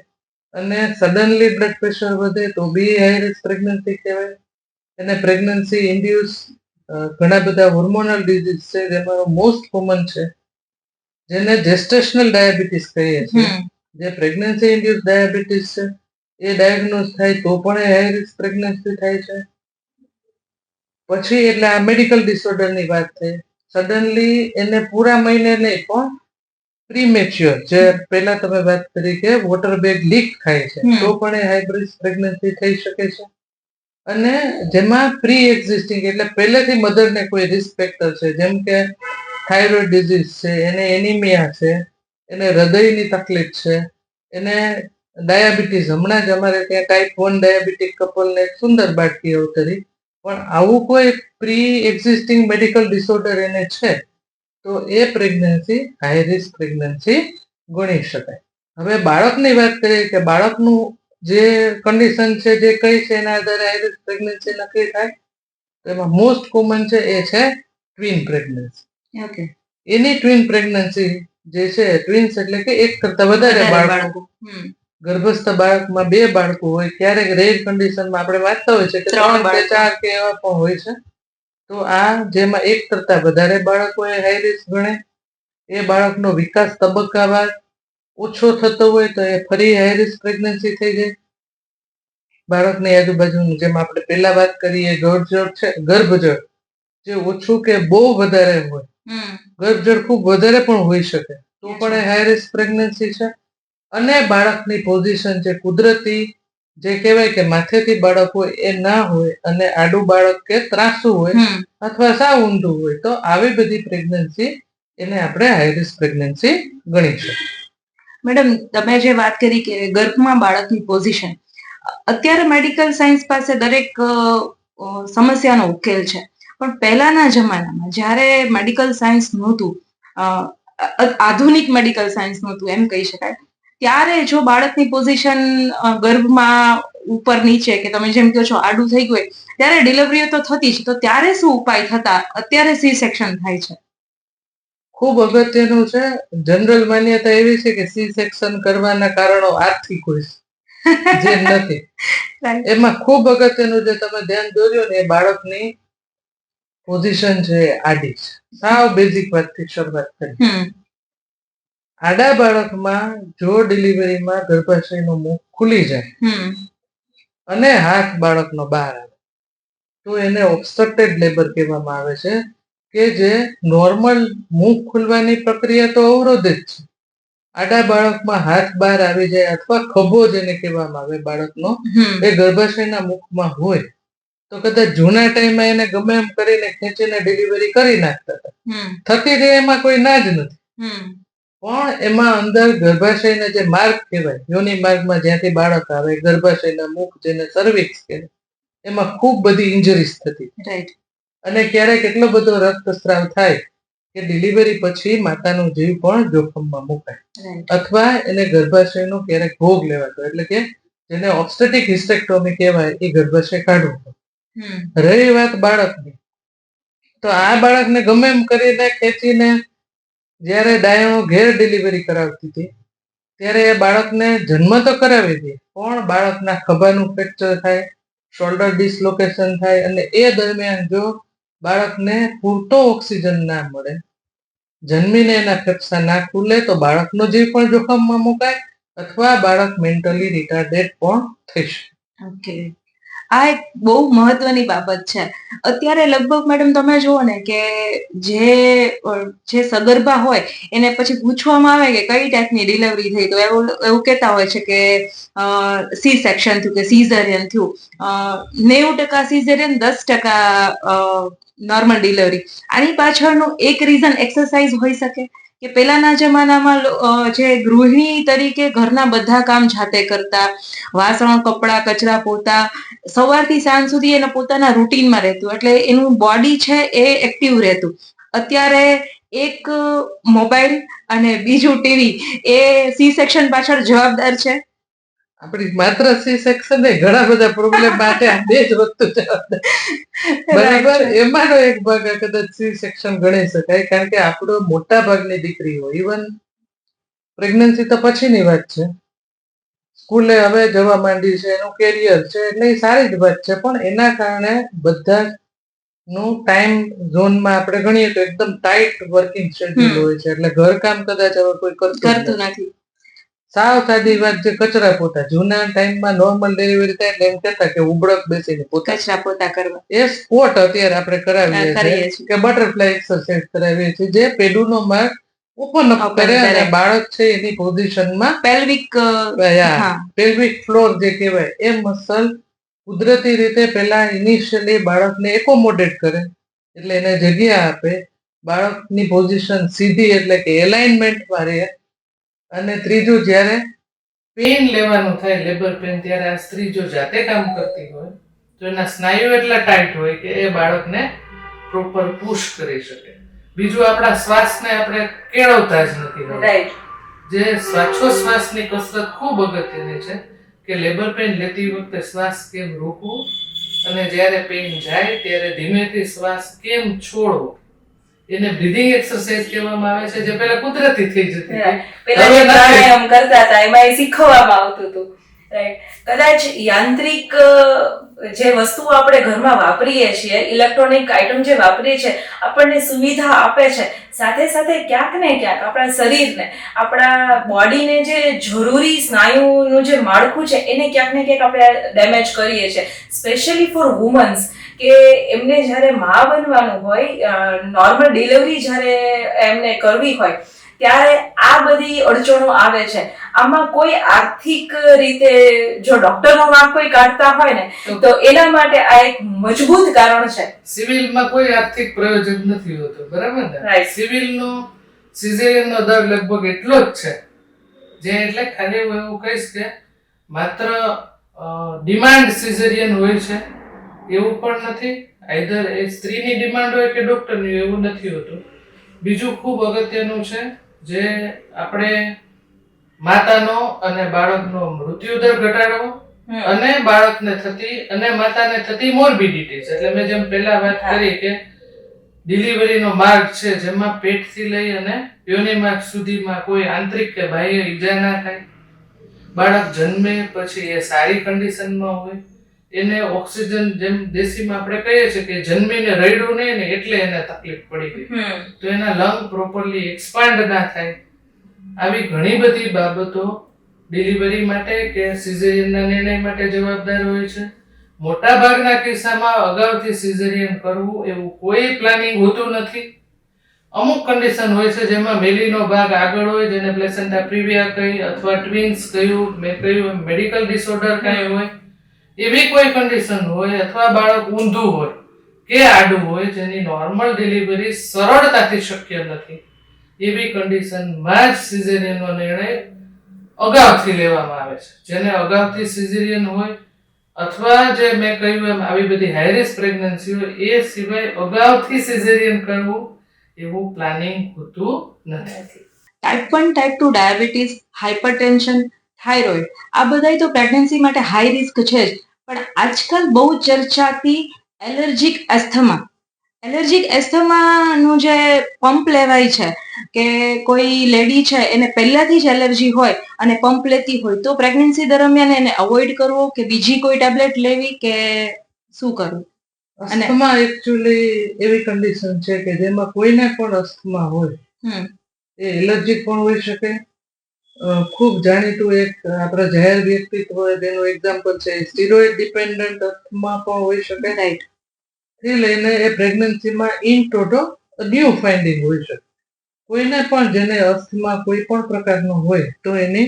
અને સડનલી બ્લડ પ્રેશર વધે તો બી હાઈ રિસ્ક પ્રેગ્નન્સી કહેવાય. એને પ્રેગ્નન્સી ઇન્ડ્યુસ ઘણા બધા હોર્મોનલ ડિઝીઝ છે, જેમાં મોસ્ટ કોમન છે જેને જેસ્ટેશનલ ડાયાબિટીસ કહીએ છીએ. જે પ્રેગ્નન્સી ઇન્ડ્યુસ ડાયાબિટીસ છે એ ડાયગ્નોઝ થાય તો પણ એ હાઈ રિસ્ક પ્રેગ્નન્સી થાય છે. પછી એટલે આ મેડિકલ ડિસઓર્ડરની વાત થઈ. સડનલી એને પૂરા મહિને નહીં પણ પ્રીમેચ્યોર, જે પહેલા તમે વાત કરી કે વોટર બેગ લીક થાય છે તો પણ એ હાઈ રિસ્ક પ્રેગ્નન્સી થઈ શકે છે. અને જેમાં પ્રી એક્ઝિસ્ટિંગ એટલે પહેલેથી મધરને કોઈ રિસ્ક ફેક્ટર છે, જેમ કે થાઇરોઇડ ડિઝીઝ છે, એને એનિમિયા છે, એને હૃદયની તકલીફ છે, એને ડાયાબિટીસ, હમણાં જ અમારે ત્યાં ટાઈપ 1 ડાયાબિટીક કપલને એક સુંદર બાળકી અવતરી. પણ આવું કોઈ પ્રી એક્ઝિસ્ટિંગ મેડિકલ ડિસઓર્ડર એને છે તો એ પ્રેગ્નન્સી હાઈ રિસ્ક પ્રેગ્નન્સી ગણી શકાય. હવે બાળકની વાત કરીએ કે બાળકનું જે કન્ડિશન છે, જે કઈ છે એના આધારે હાઈ રિસ્ક પ્રેગ્નન્સી નક્કી થાય. એમાં મોસ્ટ કોમન છે એ છે ટ્વિન પ્રેગ્નન્સી. ઓકે. એની ટ્વિન પ્રેગ્નન્સી જે છે, ટ્વિન્સ એટલે કે એક કરતા વધારે બાળકો, ગર્ભસ્થ બાળકમાં 2 બાળકો હોય, ક્યારેક રેર કન્ડિશનમાં આપણે વાંચતા હોય છે કે 3 કે 4 કે એવા પણ હોય છે. તો આ જેમાં એક કરતા વધારે બાળકો એ હાઈ રિસ્ક ગણે. એ બાળકનો વિકાસ તબક્કાવાર ઓછો થતો હોય તો એ ફરી હાઈ રિસ્ક પ્રેગ્નન્સી થઈ જાય. બાળકની આજુબાજુનું જેમ આપણે પહેલા વાત કરીએ ગર્ભજળ છે, ગર્ભજળ જે ઓછું કે બહુ વધારે હોય, ગર્ભજળ ખૂબ વધારે પણ હોઈ શકે તો પણ એ હાઈ રિસ્ક પ્રેગ્નન્સી છે. અને બાળકની પોઝિશન છે કુદરતી, જે કહેવાય કે માથેથી બાળક હોય એ ના હોય અને આડું બાળક કે ત્રાસું હોય અથવા સાવ ઊંધું હોય તો આવી બધી પ્રેગ્નન્સી એને આપણે હાઈ રિસ્ક પ્રેગ્નન્સી ગણીશું. મેડમ, તમે જે વાત કરી કે ગર્ભમાં બાળકની પોઝિશન, અત્યારે મેડિકલ સાયન્સ પાસે દરેક સમસ્યાનો ઉકેલ છે, પણ પહેલાના જમાનામાં જ્યારે મેડિકલ સાયન્સ નહોતું, આધુનિક મેડિકલ સાયન્સ નહોતું એમ કહી શકાય, ત્યારે જો બાળકની પોઝિશન ગર્ભમાં ઉપર નીચે કે તમે જેમ કહો છો આડું થઈ ગયું ત્યારે ડિલિવરીઓ તો થતી જ, તો ત્યારે શું ઉપાય થતા? અત્યારે સી સેક્શન થાય છે. ખૂબ અગત્યનું છે. જનરલ માન્યતા એવી છે કે સી સેક્શન કરવાના કારણો આર્થિક હોય જે નથી. એમાં ખૂબ અગત્યનું જે તમે ધ્યાન દોર્યો ને એ બાળકની પોઝિશન છે આડી છે. સાવ બેઝિક વાતથી શરૂઆત કરી. આડા બાળકમાં જો ડિલિવરીમાં ગર્ભાશયનું મુખ ખુલી જાય અને હાથ બાળકનો બહાર આવે તો એને ઓબ્સ્ટ્રક્ટેડ લેબર કહેવામાં આવે છે, કે જે નોર્મલ મુખ ખુલવાની પ્રક્રિયા તો અવરોધે જ છે. આડા બાળકમાં હાથ બહાર આવી જાય અથવા ખભો જેને કહેવામાં આવે બાળકનો, એ ગર્ભાશયના મુખમાં હોય તો કદાચ જૂના ટાઈમમાં એને ગમે એમ કરીને ખેંચીને ડિલિવરી કરી નાખતા હતા. થતી રહે એમાં કોઈ ના જ નથી. પણ એમાં અંદર ગર્ભાશયના જે માર્ગ કહેવાય, યોનિ માર્ગમાં જ્યાંથી બાળક આવે, ગર્ભાશયના મુખ જેને સર્વિક્સ કહેવાય, એમાં ખૂબ બધી ઇન્જરીઝ થતી. અને ક્યારેક એટલો બધો રક્તસ્રાવ થાય કે ડિલિવરી પછી માતાનું જીવ પણ જોખમમાં મુકાય, અથવા એને ગર્ભાશયનો ક્યારેક ભોગ લેવાતો, એટલે કે જેને ઓબ્સ્ટેટિક હિસ્ટેક્ટોમી કહેવાય, એ ગર્ભાશય કાઢવું. રહી વાત બાળકની, તો આ બાળકને ગમે એમ કરીને ખેંચીને જ્યારે ડાયણો ઘેર ડિલિવરી કરાવતી હતી ત્યારે એ બાળકને જન્મ તો કરાવી દે, પણ બાળકના ખભાનું ફ્રેક્ચર થાય, શોલ્ડર ડિસલોકેશન થાય, અને એ દરમિયાન જો બાળકને પૂરતો ઓક્સિજન ના મળે, જન્મીને એના ફેફસા ના ખુલે, તો બાળકનો જીવ પણ જોખમમાં મુકાય અથવા બાળક મેન્ટલી રિટાર્ડેડ પણ થઈ શકે. ઓકે, આ એક બહુ મહત્વની બાબત છે. અત્યારે લગભગ મેડમ તમે જુઓ ને કે જે સગર્ભા હોય એને પછી પૂછવામાં આવે કે કઈ ટાઈપની ડિલિવરી થઈ, તો એવું કહેતા હોય છે કે સી સેક્શન થયું કે સીઝરિયન થયું. 90% સીઝરિયન, 10% નોર્મલ ડિલિવરી. આની પાછળનું એક રીઝન એક્સરસાઇઝ હોઈ શકે કે પેલાના જમાનામાં જે ગૃહિણી તરીકે ઘરના બધા કામ જાતે કરતા, વાસણ, કપડા, કચરા, પોતા, સવારથી સાંજ સુધી એને પોતાના રૂટીનમાં રહેતું, એટલે એનું બોડી છે એ એક્ટિવ રહેતું. અત્યારે એક મોબાઈલ અને બીજું ટીવી એ સી સેક્શન પાછળ જવાબદાર છે. આપણી માત્ર સી સેક્શન નહીં, ઘણા બધા પ્રોબ્લેમ માટે આ બે જ વસ્તુ જવાબદાર. બરાબર, એમાંનો એક ભાગ કદાચ સી સેક્શન ગણી શકાય, કારણ કે આપણો મોટા ભાગની દીકરીઓ, ઇવન પ્રેગ્નન્સી તો પછીની વાત છે, સ્કૂલે હવે જવા માંડી છે, એનું કેરિયર છે, એટલે એ સારી જ વાત છે, પણ એના કારણે બધા નું ટાઈમ ઝોનમાં આપણે ગણીએ તો એકદમ ટાઈટ વર્કિંગ શેડ્યુલ હોય છે, એટલે ઘરકામ કદાચ હવે કોઈ કરતું નથી. સાવ સાદી વાત, જે કચરા પોતા, જૂના ટાઈમમાં નોર્મલ ડિલિવરી થાય એટલે એમ કહેતા કે ઉબળક બેસીને કચરા પોતા કરવા, એ સ્પોટ અત્યારે આપણે કરાવીએ છીએ કે બટરફ્લાય એક્સરસાઇઝ કરાવીએ છીએ, જે પેડુનો માર્ગ ઓપન અપ કરે અને બાળક છે એની પોઝિશનમાં પેલ્વિક ફ્લોર જે કહેવાય એ મસલ કુદરતી રીતે પેલા ઇનિશિયલી બાળકને એકોમોડેટ કરે, એટલે એને જગ્યા આપે, બાળકની પોઝિશન સીધી એટલે કે એલાઇનમેન્ટમાં રહે. અને ત્રીજું, જ્યારે પેન લેવાનું થાય, લેબર પેન, ત્યારે આ સ્ત્રી જો જાતે કામ કરતી હોય તો એના સ્નાયુ એટલા ટાઈટ હોય કે એ બાળકને પ્રોપર પુશ કરી શકે. બીજું, આપણા શ્વાસને આપણે કેળવતા જ નથી. રાઈટ, જે શ્વાસોશ્વાસની કસરત ખૂબ અગત્યની છે, કે લેબર પેન લેતી વખતે શ્વાસ કેમ રોકવું અને જ્યારે પેન જાય ત્યારે ધીમેથી શ્વાસ કેમ છોડવો, એને બ્રીધિંગ એક્સરસાઇઝ કહેવામાં આવે છે, જે પહેલા કુદરતી થઈ જતી હતી, પેલા જે પ્રાણાયામ કરતા હતા એમાં એ શીખવવામાં આવતું હતું. રાઈટ, કદાચ યાંત્રિક જે વસ્તુઓ આપણે ઘરમાં વાપરીએ છીએ, ઇલેક્ટ્રોનિક આઇટમ જે વાપરીએ છીએ, આપણને સુવિધા આપે છે, સાથે સાથે ક્યાંક ને ક્યાંક આપણા શરીરને, આપણા બોડીને જે જરૂરી સ્નાયુનું જે માળખું છે એને ક્યાંક ને ક્યાંક આપણે ડેમેજ કરીએ છીએ. સ્પેશિયલી ફોર વુમન્સ, કે એમને જ્યારે મા બનવાનું હોય, નોર્મલ ડિલિવરી જ્યારે એમને કરવી હોય, ત્યારે આ બધી અડચણો આવે છે. આમાં કોઈ આર્થિક રીતે જો ડોક્ટરનો વાંક કોઈ કાઢતા હોય ને તો એના માટે આ એક મજબૂત કારણ છે. સિવિલમાં કોઈ આર્થિક પ્રયોજન નથી હોતો, બરાબર ને? સિવિલનો સિઝેરિયનનો દર લગભગ એટલો જ છે, જે એટલે ખાલી હું એવું કહીશ કે માત્ર ડિમાન્ડ સિઝેરિયન હોય છે એવું પણ નથી, આઈધર એ સ્ત્રીની ડિમાન્ડ હોય કે ડોક્ટરની, એવું નથી હોતું. બીજું ખૂબ અગત્યનું છે, જે આપણે માતાનો અને બાળકનો મૃત્યુદર ઘટાડવો અને બાળકને થતી અને માતાને થતી મોર્બિડિટીઝ, એટલે મેં જેમ પહેલા વાત કરી કે ડિલિવરીનો માર્ગ છે જેમાં પેટથી લઈ અને યોનિ માર્ગ સુધીમાં કોઈ આંતરિક કે બાહ્ય ઈજા ના થાય, બાળક જન્મે પછી એ સારી કન્ડિશનમાં હોય, એને ઓક્સિજન, જેમ દેશીમાં આપણે કહીએ છીએ કે જન્મીને રડ્યું નહીં ને એટલે એને તકલીફ પડી ગઈ, તો એના લંગ પ્રોપરલી એક્સપાન્ડ ના થાય, આવી ઘણી બધી બાબતો ડિલિવરી માટે કે સિઝેરિયનના નિર્ણય માટે જવાબદાર હોય છે. મોટા ભાગના કિસ્સામાં અગાઉથી સિઝેરિયન કરવું એવું કોઈ પ્લાનિંગ હોતું નથી. અમુક કન્ડિશન હોય છે જેમાં મેલીનો ભાગ આગળ હોય, જેને પ્લેસેન્ટા પ્રિવિયા કહી અથવા ટ્વિન્સ કહ્યું, મેં કહ્યું મેડિકલ ડિસઓર્ડર કાંઈ હોય, એવી કોઈ કન્ડિશન હોય, અથવા બાળક ઊંધું હોય કે આડું હોય જેની નોર્મલ ડિલિવરી સરળતાથી શક્ય નથી, એવી કન્ડિશનમાં જ સિઝેરિયનનો નિર્ણય અગાઉથી લેવામાં આવે છે. જેને અગાઉથી સિઝેરિયન હોય અથવા જે મેં કહ્યું એમ આવી બધી હાઈ રિસ્ક પ્રેગ્નન્સી હોય એ સિવાય અગાઉથી સિઝેરિયન કરવું એવું પ્લાનિંગ હોતું નથી. Type 1, type 2 diabetes, hypertension, thyroid આ બધાય તો પ્રેગ્નન્સી માટે હાઈ રિસ્ક છે જ, પણ આજકાલ બહુ ચર્ચાતી એલર્જીક એસ્થમા. એલર્જીક એસ્થમાનું જે પંપ લેવાય છે કે કોઈ લેડી છે એને પહેલાથી જ એલર્જી હોય અને પંપ લેતી હોય તો પ્રેગ્નન્સી દરમિયાન એને અવોઇડ કરવો કે બીજી કોઈ ટેબ્લેટ લેવી કે શું કરવું? અસ્થમા એકચ્યુઅલી એવી કન્ડિશન છે કે જેમાં કોઈને પણ અસ્થમા હોય, એ એલર્જી પણ હોઈ શકે. ખૂબ જાણીતું એક આપણા જાહેર વ્યક્તિત્વ હોય તેનું એક્ઝામ્પલ છે સ્ટીરોઇડ ડિપેન્ડન્ટ અસ્થમા પણ હોઈ શકે. રાઈટ. થી લઈને એ પ્રેગ્નન્સીમાં ઇન ટોટો ન્યૂ ફાઇન્ડિંગ હોઈ શકે. કોઈને પણ જેને અસ્થમા કોઈ પણ પ્રકારનો હોય તો એની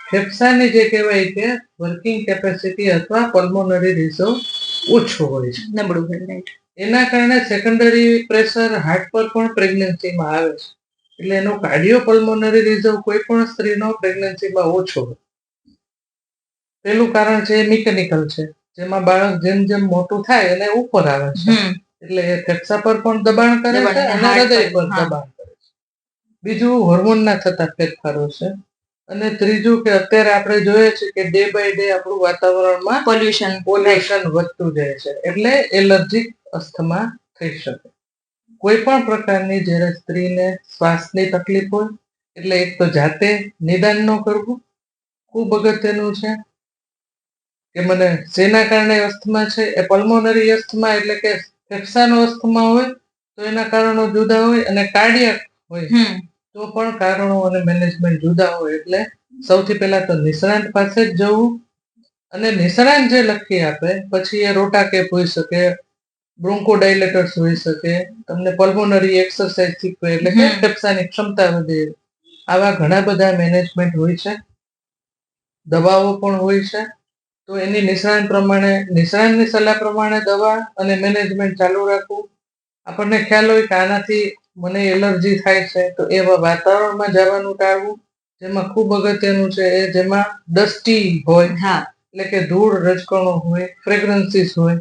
ફેફસાની જે કહેવાય કે વર્કિંગ કેપેસિટી અથવા પલ્મોનરી રિઝર્વ ઓછું હોય છે, નબળું હોય. રાઈટ. એના એના કારણે સેકન્ડરી પ્રેશર હાર્ટ પર પણ પ્રેગ્નન્સીમાં આવે છે. એટલે એનો કાર્ડિયો પલ્મોનરી રિઝર્વ કોઈ પણ સ્ત્રીનો પ્રેગ્નન્સીમાં ઓછો હોય. પેલું કારણ છે એ મિકેનિકલ છે, જેમાં બાળક જેમ જેમ મોટું થાય એને ઉપર આવે છે, એટલે એ ફેફસા પર પણ દબાણ કરે છે અને હૃદય પર દબાણ કરે છે. બીજું હોર્મોનના થતા ફેરફારો છે. અને ત્રીજું કે અત્યારે આપણે જોઈએ છે કે ડે બાય ડે આપણું વાતાવરણમાં પોલ્યુશન વધતું જાય છે, એટલે એલર્જીક અસ્થમા થઈ શકે. કોઈ પણ પ્રકારની જ્યારે સ્ત્રીને શ્વાસની તકલીફ હોય એટલે એક તો જાતે નિદાન ન કરવું ખૂબ અગત્યનું છે કે મને શેના કારણે અસ્થમા છે. એ પલ્મોનરી અસ્થમા એટલે કે ફેફસાનો અસ્થમા હોય તો એના કારણો જુદા હોય, અને કાર્ડિયક હોય તો પણ કારણો અને મેનેજમેન્ટ જુદા હોય. એટલે સૌથી પહેલા તો નિષ્ણાંત પાસે જ જવું, અને નિષ્ણાંત જે લખી આપે પછી એ રોટાકેપ હોઈ શકે, બ્રોન્કોડાયલેટર્સ હોઈ શકે, તમને પલ્મોનરી એક્સરસાઇઝ શીખવે એટલે કે ફેફસાની ક્ષમતા વધે, આવા ઘણા બધા મેનેજમેન્ટ હોય છે. દવાઓ પણ હોય છે. તો એની નિષ્ણાંતની સલાહ પ્રમાણે દવા અને મેનેજમેન્ટ ચાલુ રાખવું. આપણને ખ્યાલ હોય કે આનાથી મને એલર્જી થાય છે તો એવા વાતાવરણમાં જવાનું ટાળવું, જેમાં ખૂબ અગત્યનું છે એ જેમાં ડસ્ટી હોય, એટલે કે ધૂળ રજકણો હોય, ફ્રેગ્રન્સીસ હોય,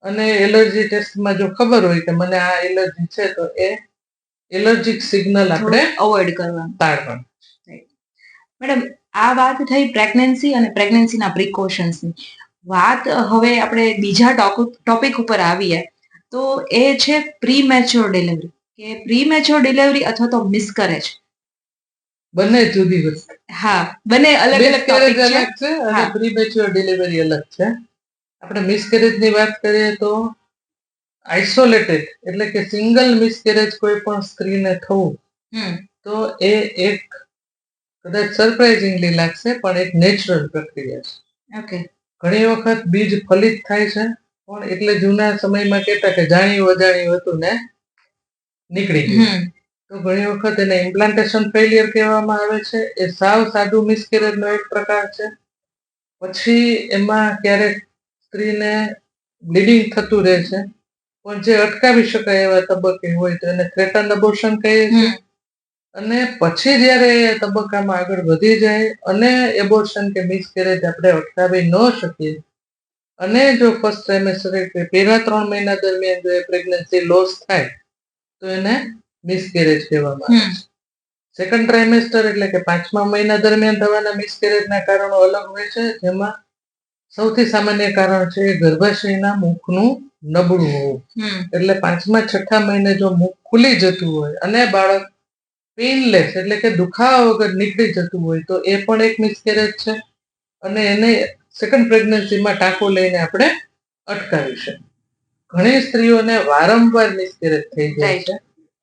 અને એલર્જી ટેસ્ટમાં જો ખબર હોય કે મને આ એલર્જી છે તો એ એલર્જીક સિગ્નલ આપણે અવોઇડ કરવાનું, ટાળવાનું. મેડમ, આ વાત થઈ પ્રેગ્નન્સી અને પ્રેગ્નન્સીના પ્રિકોશન્સની. વાત હવે આપણે બીજા ટોપિક ઉપર આવીએ તો એ છે પ્રી મેચ્યોર ડિલિવરી કે પ્રી મેચ્યોર ડિલિવરી અથવા તો મિસકેરેજ. બંને જુદી વસ્તુ. હા, બંને અલગ અલગ ટોપિક છે અને પ્રી મેચ્યોર ડિલિવરી અલગ છે. આપણે મિસકેરેજની વાત કરીએ તો આઇસોલેટેડ એટલે કે સિંગલ મિસકેરેજ કોઈ પણ સ્ત્રીને થવું તો એ એક કદાચ સરપ્રાઇઝિંગલી લાગશે પણ એક નેચરલ પ્રક્રિયા છે. ઓકે. ઘણી વખત બીજ ફલિત થાય છે, પણ એટલે જૂના સમયમાં કહેતા કે જાણ્યું અજાણ્યું હતું ને નીકળી ગયું. તો ઘણી વખત એને ઇમ્પ્લાન્ટેશન ફેલિયર કહેવામાં આવે છે. એ સાવ સાદું મિસકેરેજનો એક પ્રકાર છે. પછી એમાં ક્યારેક સ્ત્રીને બ્લીડિંગ થતું રહે છે, પણ જે અટકાવી શકાય એવા તબક્કે હોય તો એને થ્રેટન્ડ અબોર્શન કહીએ છીએ. અને પછી જ્યારે એ તબક્કામાં આગળ વધી જાય અને એબોર્શન કે મિસકેરેજ આપણે અટકાવી ન શકીએ, અને જો ફર્સ્ટ ટ્રાઇમેસ્ટર કે પહેલા 3 મહિના દરમિયાન જો એ પ્રેગ્નન્સી લોસ થાય તો એને મિસકેરેજ કહેવામાં આવે છે. સેકન્ડ ટ્રાઇમેસ્ટર એટલે કે 5મા મહિના દરમિયાન થવાના મિસકેરેજના કારણો અલગ હોય છે, જેમાં સૌથી સામાન્ય કારણ છે ગર્ભાશયના મુખનું નબળું હોવું. એટલે 5મા-6ઠા મહિને જો મુખ ખુલી જતું હોય અને બાળક પેઇનલેસ એટલે કે દુખાવા વગર નીકળી જતું હોય તો એ પણ એક મિસકેરેજ છે, અને એને સેકન્ડ પ્રેગ્નન્સીમાં ટાંકો લઈને આપણે અટકાવી શકીએ. ઘણી સ્ત્રીઓને વારંવાર મિસકેરેજ થઈ જાય છે.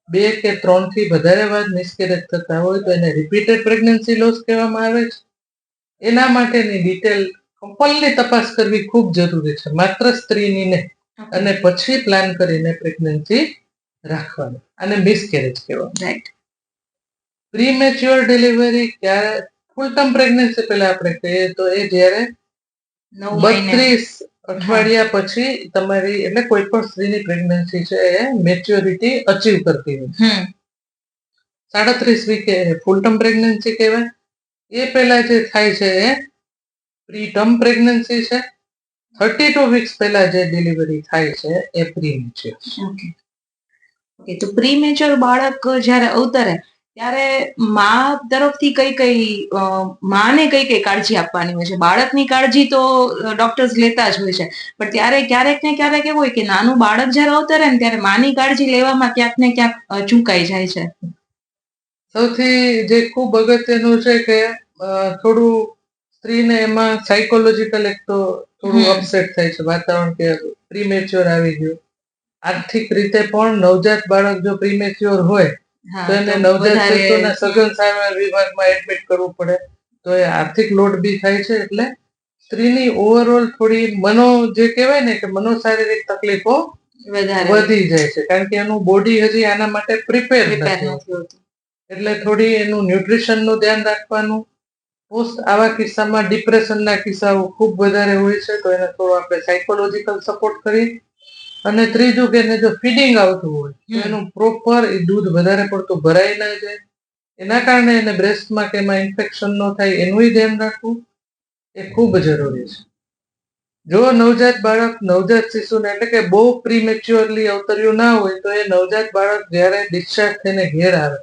2 કે 3 થી વધારે વાર મિસકેરેજ થતા હોય તો એને રિપીટેડ પ્રેગ્નન્સી લોસ કહેવામાં આવે છે. એના માટેની ડિટેલ કપલની તપાસ કરવી ખૂબ જરૂરી છે, માત્ર સ્ત્રીની નહીં. અને પછી પ્લાન કરીને પ્રેગ્નન્સી રાખવાની. અને મિસકેરેજ કહેવાય. રાઈટ. પ્રીમેચ્યોર ડિલિવરી ક્યારે? ફૂલ ટર્મ પ્રેગ્નન્સી પહેલા આપણે કહીએ તો એ જ્યારે 32 અઠવાડિયા પછી તમારી, એટલે કોઈ પણ સ્ત્રીની પ્રેગ્નન્સી છે એ મેચ્યોરિટી અચીવ કરતી હોય. 37 વીકે ફૂલ ટર્મ પ્રેગ્નન્સી કહેવાય. એ પહેલા જે થાય છે એ પ્રી ટર્મ પ્રેગ્નન્સી છે. 32 વીક્સ પહેલા જે ડિલિવરી થાય છે એ પ્રીમેચ્યોર. ઓકે, તો પ્રીમેચ્યોર બાળક જ્યારે અવતરે ત્યારે મા તરફથી માને કઈ કઈ કાળજી આપવાની હોય છે? બાળકની કાળજી તો ડોક્ટર્સ લેતા જ હોય છે, પણ ત્યારે ક્યારેક ને ક્યારેક એવું હોય કે નાનું બાળક જ્યારે અવતરે ને ત્યારે માની કાળજી લેવામાં ક્યાંક ને ક્યાંક ચૂકાઈ જાય છે. સૌથી જે ખૂબ અગત્યનું છે કે થોડું સ્ત્રીને એમાં સાયકોલોજીકલ એક તો થોડું અપસેટ થાય છે વાતાવરણ, કે પ્રીમેચ્યોર આવી ગયું. આર્થિક રીતે પણ નવજાત બાળક જો પ્રીમેચ્યોર હોય તો એને નવજાત શિશુના સઘન સારવાર વિભાગમાં એડમિટ કરવું પડે, તો એ આર્થિક લોડ બી થાય છે. એટલે સ્ત્રીની ઓવરઓલ થોડી જે કહેવાય ને કે મનોશારીરિક તકલીફો વધી જાય છે, કારણ કે એનું બોડી હજી આના માટે પ્રિપેર નથી હોતું. એટલે થોડી એનું ન્યુટ્રિશનનું ધ્યાન રાખવાનું. આવા કિસ્સામાં ડિપ્રેશનના કિસ્સાઓ ખૂબ વધારે હોય છે, તો એને થોડો આપણે સાયકોલોજીકલ સપોર્ટ કરી. અને ત્રીજું કે એને જો ફીડિંગ આવતું હોય તો એનું પ્રોપર દૂધ વધારે પડતું ભરાઈ ના જાય, એના કારણે એને બ્રેસ્ટમાં કે એમાં ઇન્ફેક્શન ન થાય એનું ધ્યાન રાખવું એ ખૂબ જરૂરી છે. જો નવજાત શિશુને, એટલે કે બહુ પ્રીમેચ્યોરલી અવતર્યું ના હોય, તો એ નવજાત બાળક જ્યારે ડિસ્ચાર્જ થઈને ઘેર આવે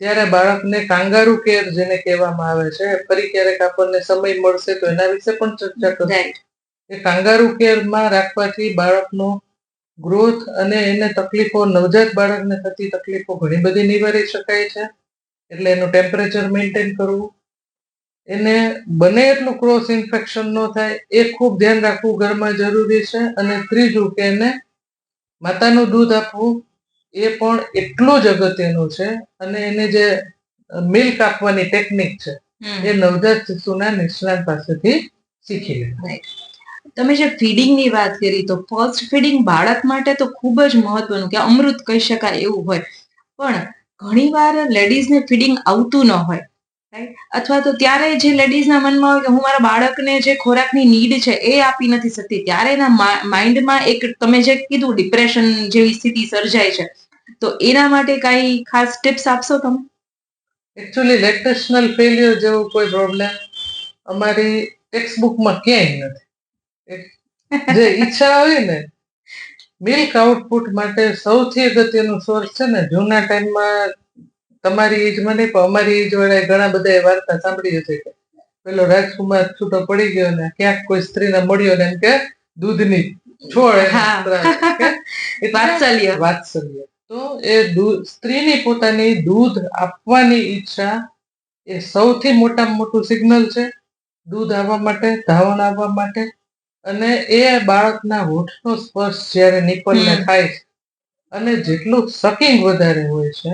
ત્યારે બાળકને કાંગારૂ કેર જેને કહેવામાં આવે છે, ફરી ક્યારેક આપણને સમય મળશે તો એના વિશે પણ ચર્ચા કરશું. એ કાંગારૂ કેરમાં રાખવાથી બાળકનો ગ્રોથ અને એને તકલીફો, નવજાત બાળકને થતી તકલીફો ઘણી બધી નિવારી શકાય છે. એટલે એનું ટેમ્પરેચર મેન્ટેન કરવું, એને બને એટલું ક્રોસ ઇન્ફેક્શન ન થાય એ ખૂબ ધ્યાન રાખવું ઘરમાં જરૂરી છે. અને ત્રીજું કે એને માતાનું દૂધ આપવું એ પણ એટલું જ અગત્યનું છે. અને એને જે મિલ્ક આપવાની ટેકનિક છે એ નવજાત શિશુના નિષ્ણાત પાસેથી શીખી લેવાય. તમે જે ફીડિંગની વાત કરી, તો ફર્સ્ટ ફીડિંગ બાળક માટે તો ખૂબ જ મહત્વનું, કે અમૃત કહી શકાય એવું હોય. પણ ઘણીવાર લેડીઝને ફીડિંગ આવતું ન હોય, અથવા તો ત્યારે જે લેડીઝના મનમાં હોય કે હું મારા બાળકને જે ખોરાકની નીડ છે એ આપી નથી શકતી, ત્યારે એના માઇન્ડમાં એક તમે જે કીધું ડિપ્રેશન જેવી સ્થિતિ સર્જાય છે, તો એના માટે કઈ ખાસ ટિપ્સ આપશો તમે? એકચ્યુઅલી લેક્ટેશનલ ફેલ્યોર જેવો કોઈ પ્રોબ્લેમ અમારી ટેક્સ્ટ બુકમાં ક્યાંય નથી. જે ઈચ્છા હોય ને મિલ્ક આઉટપુટ માટે સૌથી અગત્યનું સોર્સ છે ને, જૂના ટાઈમમાં તમારી એજમાં નહીં પણ અમારી એજ વાળા ઘણા બધા વાર્તા સાંભળી હશે કે પેલો રાજકુમાર છૂટો પડી ગયો ને ક્યાંક કોઈ સ્ત્રીને મળ્યો ને એમ કે દૂધની છોડ, વાત્સલ્ય. તો એ સ્ત્રીની પોતાની દૂધ આપવાની ઈચ્છા એ સૌથી મોટામાં મોટું સિગ્નલ છે દૂધ આવવા માટે, ધાવણ આવવા માટે. અને એ બાળકના હોઠનો સ્પર્શ જ્યારે નિપલને થાય છે, અને જેટલું સકિંગ વધારે હોય છે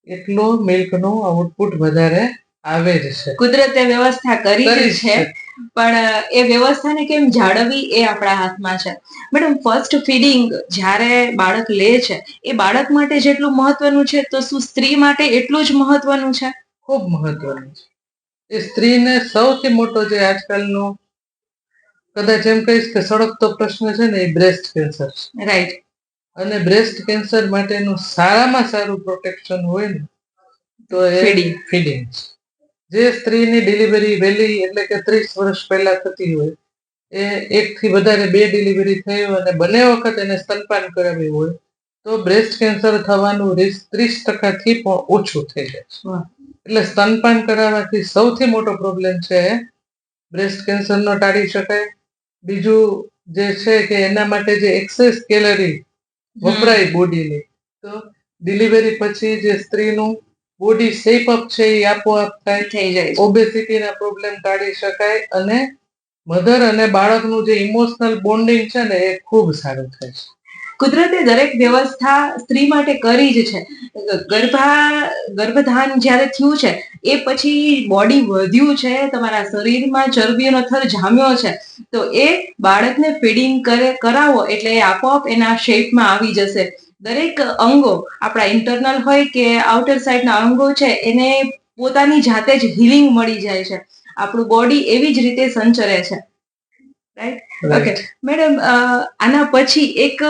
એટલું મિલ્કનું આઉટપુટ વધારે આવે જ છે. કુદરતે વ્યવસ્થા કરી છે, પણ એ વ્યવસ્થાને કેમ જાળવવી એ આપણા હાથમાં છે. મેડમ, ફર્સ્ટ ફીડિંગ જ્યારે બાળક લે છે એ બાળક માટે જેટલું મહત્વનું છે, તો શું સ્ત્રી માટે એટલું જ મહત્વનું છે? ખૂબ મહત્વનું છે. એ સ્ત્રીને સૌથી મોટો જે આજકાલનો કદાચ એમ કહીશ કે સળગતો પ્રશ્ન છે ને, એ બ્રેસ્ટ કેન્સર છે. રાઈટ. અને બ્રેસ્ટ કેન્સર માટેનું સારામાં સારું પ્રોટેક્શન હોય ને તો એ ફીડિંગ છે. જે સ્ત્રીની ડિલિવરી વહેલી, એટલે કે 30 વર્ષ પહેલા થતી હોય, એ 1 થી વધારે 2 ડિલિવરી થઈ હોય અને બંને વખત એને સ્તનપાન કરાવ્યું હોય, તો બ્રેસ્ટ કેન્સર થવાનું રિસ્ક 30% થી પણ ઓછું થઈ જાય છે. એટલે સ્તનપાન કરાવવાથી સૌથી મોટો પ્રોબ્લેમ છે બ્રેસ્ટ કેન્સરનો ટાળી શકાય. બીજું જે છે કે એના માટે જે એક્સેસ કેલરી વપરાય બોડીની, તો ડિલિવરી પછી જે સ્ત્રીનું બોડી શેપ અપ છે એ આપોઆપ થઈ જાય. ઓબેસિટીના પ્રોબ્લેમ ટાળી શકાય અને મધર અને બાળકનું જે ઇમોશનલ બોન્ડિંગ છે ને એ ખૂબ સારું થાય છે. કુદરતે દરેક વ્યવસ્થા સ્ત્રી માટે કરી જ છે. ગર્ભધાન જ્યારે થયું છે એ પછી બોડી વધ્યું છે, તમારા શરીરમાં ચરબીઓનો થર જામ્યો છે, તો એ બાળકને ફીડિંગ કરાવો એટલે એ આપોઆપ એના શેપમાં આવી જશે. દરેક અંગો આપણા ઇન્ટરનલ હોય કે આઉટર સાઇડના અંગો છે એને પોતાની જાતે જ હિલિંગ મળી જાય છે. આપણું બોડી એવી જ રીતે સંચરે છે. રાઈટ? ઓકે મેડમ, આના પછી એક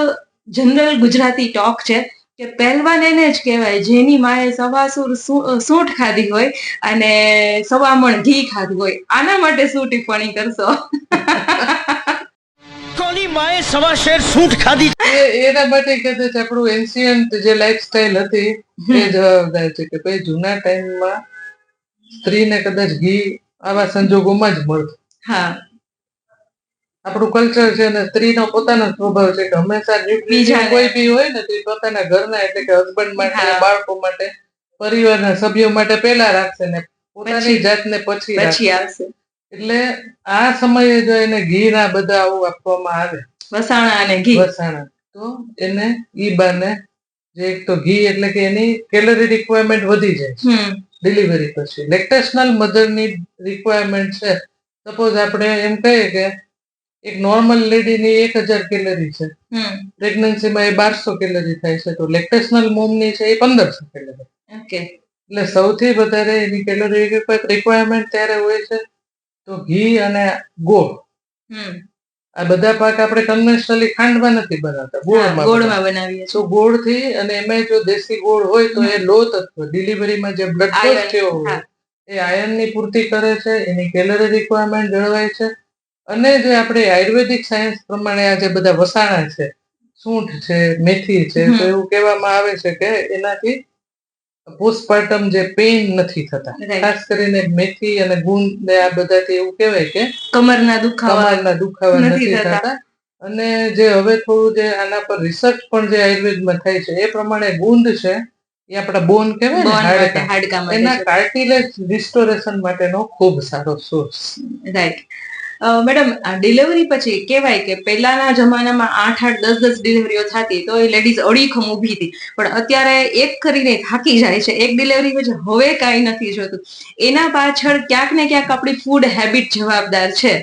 જનરલ ગુજરાતી ટોક છે કે પહેલવાન એને જ કહેવાય જેની માએ સવાસુર સૂંઠ ખાધી હોય અને સવામણ ઘી ખાધું હોય. આના માટે શું ટિપ્પણી કરશો? કોની માએ સવા શેર સૂંઠ ખાધી? એના માટે કદાચ આપણું એન્શિયન્ટ જે લાઈફસ્ટાઈલ હતી એ જવાબદાર છે કે ભાઈ જૂના ટાઈમમાં સ્ત્રીને કદાચ ઘી આવા સંજોગોમાં જ મળતું. હા, આપણું કલ્ચર છે અને સ્ત્રીનો પોતાનો સ્વભાવ છે કે હંમેશા ન્યુટ્રિશન કોઈ બી હોય ને તે પોતાના ઘરના એટલે કે હસબન્ડ માટે, બાળકો માટે, પરિવારના સભ્યો માટે પહેલા રાખશે ને પોતાની જાતને પછી આવશે. એટલે આ સમયે જો એને ઘી ના બધા આવું આપવામાં આવે, વસાણા અને ઘી, તો એને ઈ બાને જે એક તો ઘી એટલે કે એની કેલરી રિક્વાયરમેન્ટ વધી જાય ડિલિવરી પછી. લેક્ટેશનલ મધરની રિક્વાયરમેન્ટ છે, સપોઝ આપણે એમ કહીએ કે એક નોર્મલ લેડીની 1000 કેલરી છે, પ્રેગ્નન્સીમાં એ 1200 કેલરી થાય છે, તો લેક્ટેશનલ મોમની છે એ 1500 કેલરી. એટલે સૌથી વધારે એની કેલરી રિક્વાયરમેન્ટ ત્યારે હોય છે તો ઘી અને ગોળ. આ બધા પાક આપણે કન્વેન્શનલી ખાંડમાં નથી બનાવતા, ગોળમાં બનાવીએ. તો ગોળથી, અને એમાં જો દેશી ગોળ હોય તો એ લો તત્વ ડિલિવરીમાં જે બ્લડ લોસ થયો હોય એ આયર્નની પૂર્તિ કરે છે, એની કેલરી રિક્વાયરમેન્ટ જળવાય છે. અને જે આપણે આયુર્વેદિક સાયન્સ પ્રમાણે આ જે બધા વસાણા છે, સૂંઠ છે, મેથી છે, તો એવું કહેવામાં આવે છે કે એનાથી પોસ્ટપાર્ટમ જે પેઇન નથી થતા. ખાસ કરીને મેથી અને ગુંદ ને આ બધાથી એવું કહેવાય કે કમરના દુખાવા નથી થતા. અને જે હવે થોડું જે આના પર રિસર્ચ પણ જે આયુર્વેદમાં થાય છે એ પ્રમાણે ગુંદ છે એ આપણા બોન કહેવાય ને, હાડકા, એના કાર્ટિલેજ રિસ્ટોરેશન માટેનો ખૂબ સારો સોર્સ. રાઈટ. મેડમ, ડિલિવરી પછી કહેવાય કે પહેલાના જમાનામાં 8-10 ડિલિવરીઓ થતી તો એ લેડીઝ અડીખમ ઊભી હતી, પણ અત્યારે એક કરીને થાકી જાય છે. એક ડિલિવરી પછી હવે કાંઈ નથી જોતું. એના પાછળ ક્યાંક ને ક્યાંક આપણી ફૂડ હેબિટ જવાબદાર છે.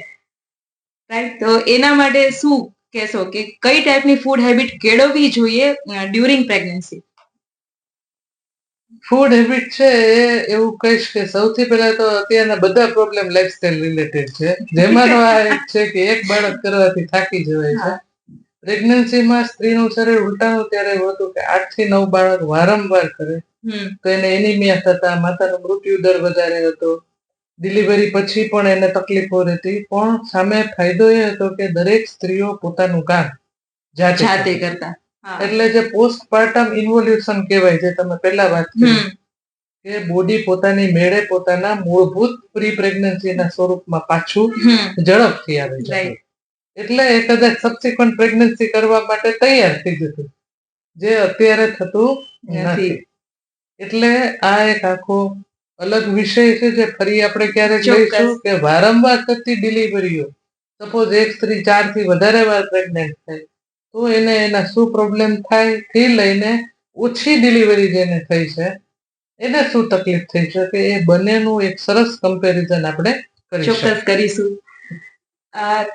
રાઈટ? તો એના માટે શું કહેશો કે કઈ ટાઈપની ફૂડ હેબિટ કેળવવી જોઈએ ડ્યુરિંગ પ્રેગ્નન્સી? ફૂડ હેબિટ છે એ એવું કહીશ કે સૌથી પહેલા તો અત્યારના બધા પ્રોબ્લેમ લાઈફસ્ટાઈલ રિલેટેડ છે. જેમાંનો આ એક છે કે એક બાળક કરવાથી થાકી જવાય છે. પ્રેગ્નન્સીમાં સ્ત્રીનું શરીર ઉલટાનું ત્યારે હતું કે 8 થી 9 બાળક વારંવાર કરે તો એને એનિમિયા થતા, માતાનો મૃત્યુ દર વધારે હતો. ડિલિવરી પછી પણ એને તકલીફો રહેતી, પણ સામે ફાયદો એ હતો કે દરેક સ્ત્રીઓ પોતાનું કામ જાતે કરતા. એટલે જે પોસ્ટપાર્ટમ ઇન્વોલ્યુશન કહેવાય, જે તમે પહેલા વાત કરી કે બોડી પોતાની મેળે પોતાના મૂળભૂત પ્રી પ્રેગ્નન્સીના સ્વરૂપમાં પાછું ઝડપથી આવે છે. એટલે એ કદાચ સબસિક્વન્ટ પ્રેગ્નન્સી કરવા માટે તૈયાર થઈ જતું, જે અત્યારે થતું નથી. એટલે આ એક આખો અલગ વિષય છે જે ફરી આપણે ક્યારેક લઈશું કે વારંવાર થતી ડિલિવરીઓ. સપોઝ એક સ્ત્રી 4 થી વધારે વાર પ્રેગ્નન્ટ થાય તો એને એના શું પ્રોબ્લેમ થાય થી લઈને ઓછી ડિલિવરી જેને થઈ છે એને શું તકલીફ થઈ શકે, એ બંનેનું એક સરસ કમ્પેરિઝન આપણે ચોક્કસ કરીશું.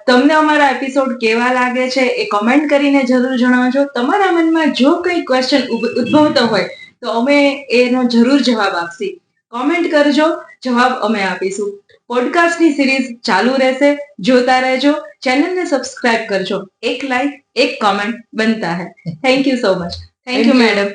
તમને અમારા એપિસોડ કેવા લાગે છે એ કમેન્ટ કરીને જરૂર જણાવજો. તમારા મનમાં જો કઈ ક્વેશ્ચન ઉદ્ભવતો હોય તો અમે એનો જરૂર જવાબ આપશી. કોમેન્ટ કરજો, જવાબ અમે આપીશું. પોડકાસ્ટની સિરીઝ ચાલુ રહેશે, જોતા રહેજો. ચેનલને સબસ્ક્રાઇબ કરજો. એક લાઈક, એક કોમેન્ટ બનતા હૈ. Thank you so much. Thank you madam.